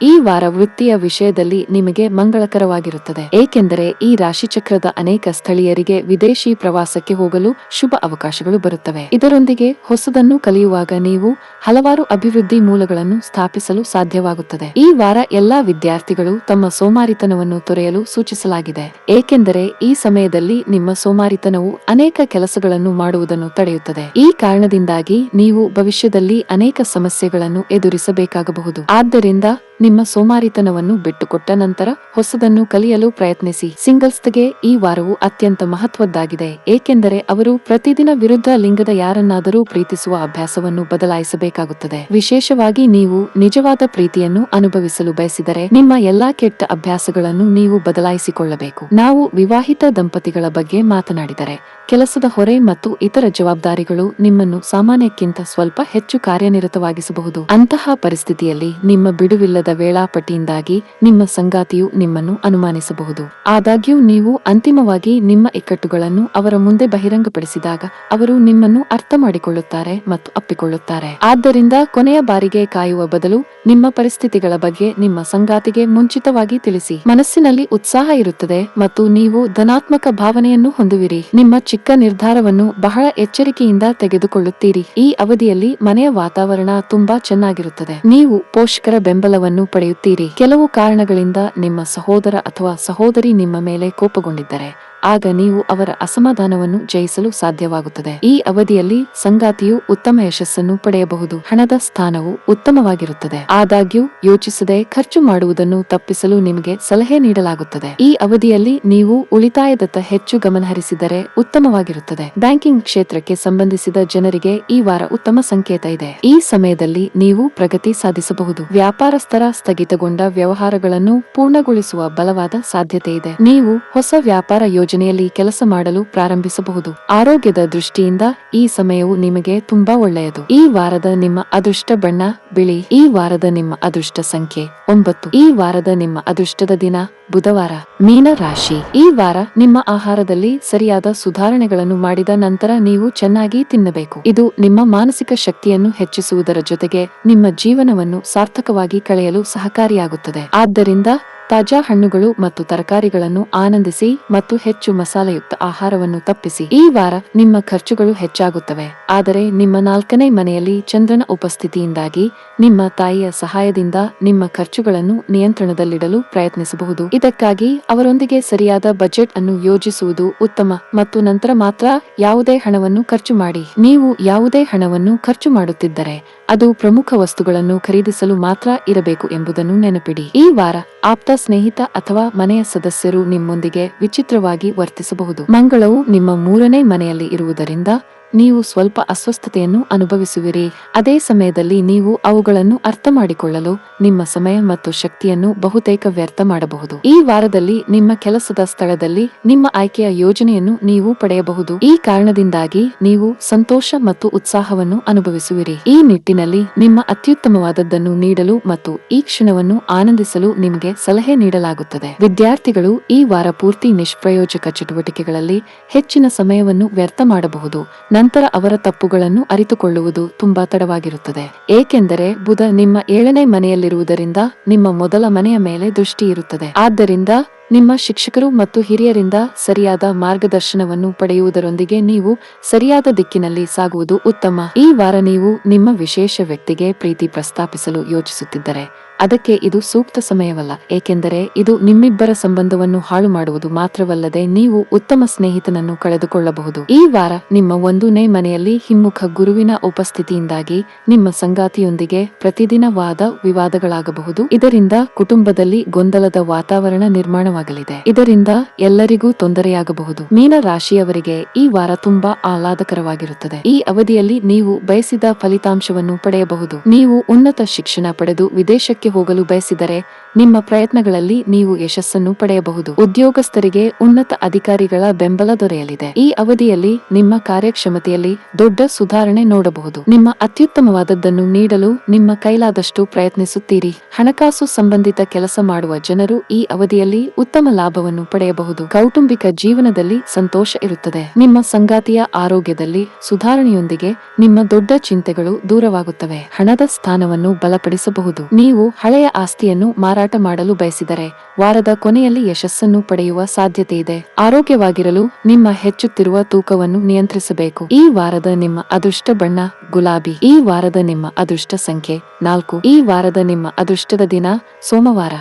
ಈ ವಾರ ವೃತ್ತಿಯ ವಿಷಯದಲ್ಲಿ ನಿಮಗೆ ಮಂಗಳಕರವಾಗಿರುತ್ತದೆ, ಏಕೆಂದರೆ ಈ ರಾಶಿಚಕ್ರದ ಅನೇಕ ಸ್ಥಳೀಯರಿಗೆ ವಿದೇಶಿ ಪ್ರವಾಸಕ್ಕೆ ಹೋಗಲು ಶುಭ ಅವಕಾಶಗಳು ಬರುತ್ತವೆ. ಇದರೊಂದಿಗೆ ಹೊಸದನ್ನು ಕಲಿಯುವಾಗ ನೀವು ಹಲವಾರು ಅಭಿವೃದ್ಧಿ ಮೂಲಗಳನ್ನು ಸ್ಥಾಪಿಸಲು ಸಾಧ್ಯವಾಗುತ್ತದೆ. ಈ ವಾರ ಎಲ್ಲಾ ವಿದ್ಯಾರ್ಥಿಗಳು ತಮ್ಮ ಸೋಮಾರಿತನವನ್ನು ತೊರೆಯಲು ಸೂಚಿಸಲಾಗಿದೆ, ಏಕೆಂದರೆ ಈ ಸಮಯದಲ್ಲಿ ನಿಮ್ಮ ಸೋಮಾರಿತನವು ಅನೇಕ ಕೆಲಸಗಳನ್ನು ಮಾಡುವುದನ್ನು ತಡೆಯುತ್ತದೆ. ಈ ಕಾರಣದಿಂದಾಗಿ ನೀವು ಭವಿಷ್ಯದಲ್ಲಿ ಅನೇಕ ಸಮಸ್ಯೆಗಳನ್ನು ಎದುರಿಸಬೇಕಾಗಬಹುದು. ಆದ್ದರಿಂದ ನಿಮ್ಮ ಸೋಮಾರಿತನವನ್ನು ಬಿಟ್ಟುಕೊಟ್ಟ ನಂತರ ಹೊಸದನ್ನು ಕಲಿಯಲು ಪ್ರಯತ್ನಿಸಿ. ಸಿಂಗಲ್ಸ್ಗೆ ಈ ವಾರವು ಅತ್ಯಂತ ಮಹತ್ವದ್ದಾಗಿದೆ, ಏಕೆಂದರೆ ಅವರು ಪ್ರತಿದಿನ ವಿರುದ್ಧ ಲಿಂಗದ ಯಾರನ್ನಾದರೂ ಪ್ರೀತಿಸುವ ಅಭ್ಯಾಸವನ್ನು ಬದಲಾಯಿಸಬೇಕಾಗುತ್ತದೆ. ವಿಶೇಷವಾಗಿ ನೀವು ನಿಜವಾದ ಪ್ರೀತಿಯನ್ನು ಅನುಭವಿಸಲು ಬಯಸಿದರೆ ನಿಮ್ಮ ಎಲ್ಲಾ ಕೆಟ್ಟ ಅಭ್ಯಾಸಗಳನ್ನು ನೀವು ಬದಲಾಯಿಸಿಕೊಳ್ಳಬೇಕು. ನಾವು ವಿವಾಹಿತ ದಂಪತಿಗಳ ಬಗ್ಗೆ ಮಾತನಾಡಿದರೆ ಕೆಲಸದ ಹೊರೆ ಮತ್ತು ಇತರ ಜವಾಬ್ದಾರಿಗಳು ನಿಮ್ಮನ್ನು ಸಾಮಾನ್ಯಕ್ಕಿಂತ ಸ್ವಲ್ಪ ಹೆಚ್ಚು ಕಾರ್ಯನಿರತವಾಗಿಸಬಹುದು. ಅಂತಹ ಪರಿಸ್ಥಿತಿಯಲ್ಲಿ ನಿಮ್ಮ ಬಿಡುವಿಲ್ಲದ ವೇಳಾಪಟ್ಟಿಯಿಂದಾಗಿ ನಿಮ್ಮ ಸಂಗಾತಿಯು ನಿಮ್ಮನ್ನು ಅನುಮಾನಿಸಬಹುದು. ಆದಾಗ್ಯೂ ನೀವು ಅಂತಿಮವಾಗಿ ನಿಮ್ಮ ಇಕ್ಕಟ್ಟುಗಳನ್ನು ಅವರ ಮುಂದೆ ಬಹಿರಂಗಪಡಿಸಿದಾಗ ಅವರು ನಿಮ್ಮನ್ನು ಅರ್ಥ ಮಾಡಿಕೊಳ್ಳುತ್ತಾರೆ ಮತ್ತು ಅಪ್ಪಿಕೊಳ್ಳುತ್ತಾರೆ. ಆದ್ದರಿಂದ ಕೊನೆಯ ಬಾರಿಗೆ ಕಾಯುವ ಬದಲು ನಿಮ್ಮ ಪರಿಸ್ಥಿತಿಗಳ ಬಗ್ಗೆ ನಿಮ್ಮ ಸಂಗಾತಿಗೆ ಮುಂಚಿತವಾಗಿ ತಿಳಿಸಿ. ಮನಸ್ಸಿನಲ್ಲಿ ಉತ್ಸಾಹ ಇರುತ್ತದೆ ಮತ್ತು ನೀವು ಧನಾತ್ಮಕ ಭಾವನೆಯನ್ನು ಹೊಂದುವಿರಿ. ನಿಮ್ಮ ಚಿಕ್ಕ ನಿರ್ಧಾರವನ್ನು ಬಹಳ ಎಚ್ಚರಿಕೆಯಿಂದ ತೆಗೆದುಕೊಳ್ಳುತ್ತೀರಿ. ಈ ಅವಧಿಯಲ್ಲಿ ಮನೆಯ ವಾತಾವರಣ ತುಂಬಾ ಚೆನ್ನಾಗಿರುತ್ತದೆ. ನೀವು ಪೋಷಕರ ಬೆಂಬಲವನ್ನು ಪಡೆಯುತ್ತೀರಿ. ಕೆಲವು ಕಾರಣಗಳಿಂದ ನಿಮ್ಮ ಸಹೋದರ ಅಥವಾ ಸಹೋದರಿ ನಿಮ್ಮ ಮೇಲೆ ಕೋಪಗೊಂಡಿದ್ದರೆ ಆಗ ನೀವು ಅವರ ಅಸಮಾಧಾನವನ್ನು ಜಯಿಸಲು ಸಾಧ್ಯವಾಗುತ್ತದೆ. ಈ ಅವಧಿಯಲ್ಲಿ ಸಂಗಾತಿಯು ಉತ್ತಮ ಯಶಸ್ಸನ್ನು ಪಡೆಯಬಹುದು. ಹಣದ ಸ್ಥಾನವು ಉತ್ತಮವಾಗಿರುತ್ತದೆ. ಆದಾಗ್ಯೂ ಯೋಚಿಸದೆ ಖರ್ಚು ಮಾಡುವುದನ್ನು ತಪ್ಪಿಸಲು ನಿಮಗೆ ಸಲಹೆ ನೀಡಲಾಗುತ್ತದೆ. ಈ ಅವಧಿಯಲ್ಲಿ ನೀವು ಉಳಿತಾಯದತ್ತ ಹೆಚ್ಚು ಗಮನಹರಿಸಿದರೆ ಉತ್ತಮವಾಗಿರುತ್ತದೆ. ಬ್ಯಾಂಕಿಂಗ್ ಕ್ಷೇತ್ರಕ್ಕೆ ಸಂಬಂಧಿಸಿದ ಜನರಿಗೆ ಈ ವಾರ ಉತ್ತಮ ಸಂಕೇತ ಇದೆ. ಈ ಸಮಯದಲ್ಲಿ ನೀವು ಪ್ರಗತಿ ಸಾಧಿಸಬಹುದು. ವ್ಯಾಪಾರಸ್ಥರ ಸ್ಥಗಿತಗೊಂಡ ವ್ಯವಹಾರಗಳನ್ನು ಪೂರ್ಣಗೊಳಿಸುವ ಬಲವಾದ ಸಾಧ್ಯತೆ ಇದೆ. ನೀವು ಹೊಸ ವ್ಯಾಪಾರ ಯೋಜನೆಯಲ್ಲಿ ಕೆಲಸ ಮಾಡಲು ಪ್ರಾರಂಭಿಸಬಹುದು. ಆರೋಗ್ಯದ ದೃಷ್ಟಿಯಿಂದ ಈ ಸಮಯವು ನಿಮಗೆ ತುಂಬಾ ಒಳ್ಳೆಯದು. ಈ ವಾರದ ನಿಮ್ಮ ಅದೃಷ್ಟ ಬಣ್ಣ ಬಿಳಿ. ಈ ವಾರದ ನಿಮ್ಮ ಅದೃಷ್ಟ ಸಂಖ್ಯೆ 9. ಈ ವಾರದ ನಿಮ್ಮ ಅದೃಷ್ಟದ ದಿನ ಬುಧವಾರ. ಮೀನ ರಾಶಿ. ಈ ವಾರ ನಿಮ್ಮ ಆಹಾರದಲ್ಲಿ ಸರಿಯಾದ ಸುಧಾರಣೆಗಳನ್ನು ಮಾಡಿದ ನಂತರ ನೀವು ಚೆನ್ನಾಗಿ ತಿನ್ನಬೇಕು. ಇದು ನಿಮ್ಮ ಮಾನಸಿಕ ಶಕ್ತಿಯನ್ನು ಹೆಚ್ಚಿಸುವುದರ ಜೊತೆಗೆ ನಿಮ್ಮ ಜೀವನವನ್ನು ಸಾರ್ಥಕವಾಗಿ ಕಳೆಯಲು ಸಹಕಾರಿಯಾಗುತ್ತದೆ. ಆದ್ದರಿಂದ ತಾಜಾ ಹಣ್ಣುಗಳು ಮತ್ತು ತರಕಾರಿಗಳನ್ನು ಆನಂದಿಸಿ ಮತ್ತು ಹೆಚ್ಚು ಮಸಾಲೆಯುಕ್ತ ಆಹಾರವನ್ನು ತಪ್ಪಿಸಿ. ಈ ವಾರ ನಿಮ್ಮ ಖರ್ಚುಗಳು ಹೆಚ್ಚಾಗುತ್ತವೆ, ಆದರೆ ನಿಮ್ಮ 4ನೇ ಮನೆಯಲ್ಲಿ ಚಂದ್ರನ ಉಪಸ್ಥಿತಿಯಿಂದಾಗಿ ನಿಮ್ಮ ತಾಯಿಯ ಸಹಾಯದಿಂದ ನಿಮ್ಮ ಖರ್ಚುಗಳನ್ನು ನಿಯಂತ್ರಣದಲ್ಲಿಡಲು ಪ್ರಯತ್ನಿಸಬಹುದು. ಇದಕ್ಕಾಗಿ ಅವರೊಂದಿಗೆ ಸರಿಯಾದ ಬಜೆಟ್ ಅನ್ನು ಯೋಜಿಸುವುದು ಉತ್ತಮ ಮತ್ತು ನಂತರ ಮಾತ್ರ ಯಾವುದೇ ಹಣವನ್ನು ಖರ್ಚು ಮಾಡಿ. ನೀವು ಯಾವುದೇ ಹಣವನ್ನು ಖರ್ಚು ಮಾಡುತ್ತಿದ್ದರೆ ಅದು ಪ್ರಮುಖ ವಸ್ತುಗಳನ್ನು ಖರೀದಿಸಲು ಮಾತ್ರ ಇರಬೇಕು ಎಂಬುದನ್ನು ನೆನಪಿಡಿ. ಈ ವಾರ ಆಪ್ತ ಸ್ನೇಹಿತ ಅಥವಾ ಮನೆಯ ಸದಸ್ಯರು ನಿಮ್ಮೊಂದಿಗೆ ವಿಚಿತ್ರವಾಗಿ ವರ್ತಿಸಬಹುದು. ಮಂಗಳವು ನಿಮ್ಮ 3ನೇ ಮನೆಯಲ್ಲಿ ಇರುವುದರಿಂದ ನೀವು ಸ್ವಲ್ಪ ಅಸ್ವಸ್ಥತೆಯನ್ನು ಅನುಭವಿಸುವಿರಿ. ಅದೇ ಸಮಯದಲ್ಲಿ ನೀವು ಅವುಗಳನ್ನು ಅರ್ಥ ಮಾಡಿಕೊಳ್ಳಲು ನಿಮ್ಮ ಸಮಯ ಮತ್ತು ಶಕ್ತಿಯನ್ನು ಬಹುತೇಕ ವ್ಯರ್ಥ ಮಾಡಬಹುದು. ಈ ವಾರದಲ್ಲಿ ನಿಮ್ಮ ಕೆಲಸದ ಸ್ಥಳದಲ್ಲಿ ನಿಮ್ಮ ಆಯ್ಕೆಯ ಯೋಜನೆಯನ್ನು ನೀವು ಪಡೆಯಬಹುದು. ಈ ಕಾರಣದಿಂದಾಗಿ ನೀವು ಸಂತೋಷ ಮತ್ತು ಉತ್ಸಾಹವನ್ನು ಅನುಭವಿಸುವಿರಿ. ಈ ನಿಟ್ಟಿನಲ್ಲಿ ನಿಮ್ಮ ಅತ್ಯುತ್ತಮವಾದದ್ದನ್ನು ನೀಡಲು ಮತ್ತು ಈ ಕ್ಷಣವನ್ನು ಆನಂದಿಸಲು ನಿಮಗೆ ಸಲಹೆ ನೀಡಲಾಗುತ್ತದೆ. ವಿದ್ಯಾರ್ಥಿಗಳು ಈ ವಾರ ಪೂರ್ತಿ ನಿಷ್ಪ್ರಯೋಜಕ ಚಟುವಟಿಕೆಗಳಲ್ಲಿ ಹೆಚ್ಚಿನ ಸಮಯವನ್ನು ವ್ಯರ್ಥ ಮಾಡಬಹುದು. ನಂತರ ಅವರ ತಪ್ಪುಗಳನ್ನು ಅರಿತುಕೊಳ್ಳುವುದು ತುಂಬಾ ತಡವಾಗಿರುತ್ತದೆ, ಏಕೆಂದರೆ ಬುಧ ನಿಮ್ಮ 7ನೇ ಮನೆಯಲ್ಲಿರುವುದರಿಂದ ನಿಮ್ಮ ಮೊದಲ ಮನೆಯ ಮೇಲೆ ದೃಷ್ಟಿ ಇರುತ್ತದೆ. ಆದ್ದರಿಂದ ನಿಮ್ಮ ಶಿಕ್ಷಕರು ಮತ್ತು ಹಿರಿಯರಿಂದ ಸರಿಯಾದ ಮಾರ್ಗದರ್ಶನವನ್ನು ಪಡೆಯುವುದರೊಂದಿಗೆ ನೀವು ಸರಿಯಾದ ದಿಕ್ಕಿನಲ್ಲಿ ಸಾಗುವುದು ಉತ್ತಮ. ಈ ವಾರ ನೀವು ನಿಮ್ಮ ವಿಶೇಷ ವ್ಯಕ್ತಿಗೆ ಪ್ರೀತಿ ಪ್ರಸ್ತಾಪಿಸಲು ಯೋಚಿಸುತ್ತಿದ್ದರೆ ಅದಕ್ಕೆ ಇದು ಸೂಕ್ತ ಸಮಯವಲ್ಲ, ಏಕೆಂದರೆ ಇದು ನಿಮ್ಮಿಬ್ಬರ ಸಂಬಂಧವನ್ನು ಹಾಳು ಮಾಡುವುದು ಮಾತ್ರವಲ್ಲದೆ ನೀವು ಉತ್ತಮ ಸ್ನೇಹಿತನನ್ನು ಕಳೆದುಕೊಳ್ಳಬಹುದು. ಈ ವಾರ ನಿಮ್ಮ 1ನೇ ಮನೆಯಲ್ಲಿ ಹಿಮ್ಮುಖ ಗುರುವಿನ ಉಪಸ್ಥಿತಿಯಿಂದಾಗಿ ನಿಮ್ಮ ಸಂಗಾತಿಯೊಂದಿಗೆ ಪ್ರತಿದಿನ ವಾದ ವಿವಾದಗಳಾಗಬಹುದು. ಇದರಿಂದ ಕುಟುಂಬದಲ್ಲಿ ಗೊಂದಲದ ವಾತಾವರಣ ನಿರ್ಮಾಣವಾಗಲಿದೆ. ಇದರಿಂದ ಎಲ್ಲರಿಗೂ ತೊಂದರೆಯಾಗಬಹುದು. ಮೀನ ರಾಶಿಯವರಿಗೆ ಈ ವಾರ ತುಂಬಾ ಆಹ್ಲಾದಕರವಾಗಿರುತ್ತದೆ. ಈ ಅವಧಿಯಲ್ಲಿ ನೀವು ಬಯಸಿದ ಫಲಿತಾಂಶವನ್ನು ಪಡೆಯಬಹುದು. ನೀವು ಉನ್ನತ ಶಿಕ್ಷಣ ಪಡೆದು ವಿದೇಶಕ್ಕೆ ಹೋಗಲು ಬಯಸಿದರೆ ನಿಮ್ಮ ಪ್ರಯತ್ನಗಳಲ್ಲಿ ನೀವು ಯಶಸ್ಸನ್ನು ಪಡೆಯಬಹುದು. ಉದ್ಯೋಗಸ್ಥರಿಗೆ ಉನ್ನತ ಅಧಿಕಾರಿಗಳ ಬೆಂಬಲ ದೊರೆಯಲಿದೆ. ಈ ಅವಧಿಯಲ್ಲಿ ನಿಮ್ಮ ಕಾರ್ಯಕ್ಷಮತೆಯಲ್ಲಿ ದೊಡ್ಡ ಸುಧಾರಣೆ ನೋಡಬಹುದು. ನಿಮ್ಮ ಅತ್ಯುತ್ತಮವಾದದ್ದನ್ನು ನೀಡಲು ನಿಮ್ಮ ಕೈಲಾದಷ್ಟು ಪ್ರಯತ್ನಿಸುತ್ತೀರಿ. ಹಣಕಾಸು ಸಂಬಂಧಿತ ಕೆಲಸ ಮಾಡುವ ಜನರು ಈ ಅವಧಿಯಲ್ಲಿ ಉತ್ತಮ ಲಾಭವನ್ನು ಪಡೆಯಬಹುದು. ಕೌಟುಂಬಿಕ ಜೀವನದಲ್ಲಿ ಸಂತೋಷ ಇರುತ್ತದೆ. ನಿಮ್ಮ ಸಂಗಾತಿಯ ಆರೋಗ್ಯದಲ್ಲಿ ಸುಧಾರಣೆಯೊಂದಿಗೆ ನಿಮ್ಮ ದೊಡ್ಡ ಚಿಂತೆಗಳು ದೂರವಾಗುತ್ತವೆ. ಹಣದ ಸ್ಥಾನವನ್ನು ಬಲಪಡಿಸಬಹುದು. ನೀವು ಹಳೆಯ ಆಸ್ತಿಯನ್ನು ಮಾರಾಟ ಮಾಡಲು ಬಯಸಿದರೆ ವಾರದ ಕೊನೆಯಲ್ಲಿ ಯಶಸ್ಸನ್ನು ಪಡೆಯುವ ಸಾಧ್ಯತೆ ಇದೆ. ಆರೋಗ್ಯವಾಗಿರಲು ನಿಮ್ಮ ಹೆಚ್ಚುತ್ತಿರುವ ತೂಕವನ್ನು ನಿಯಂತ್ರಿಸಬೇಕು. ಈ ವಾರದ ನಿಮ್ಮ ಅದೃಷ್ಟ ಬಣ್ಣ ಗುಲಾಬಿ. ಈ ವಾರದ ನಿಮ್ಮ ಅದೃಷ್ಟ ಸಂಖ್ಯೆ 4. ಈ ವಾರದ ನಿಮ್ಮ ಅದೃಷ್ಟದ ದಿನ ಸೋಮವಾರ.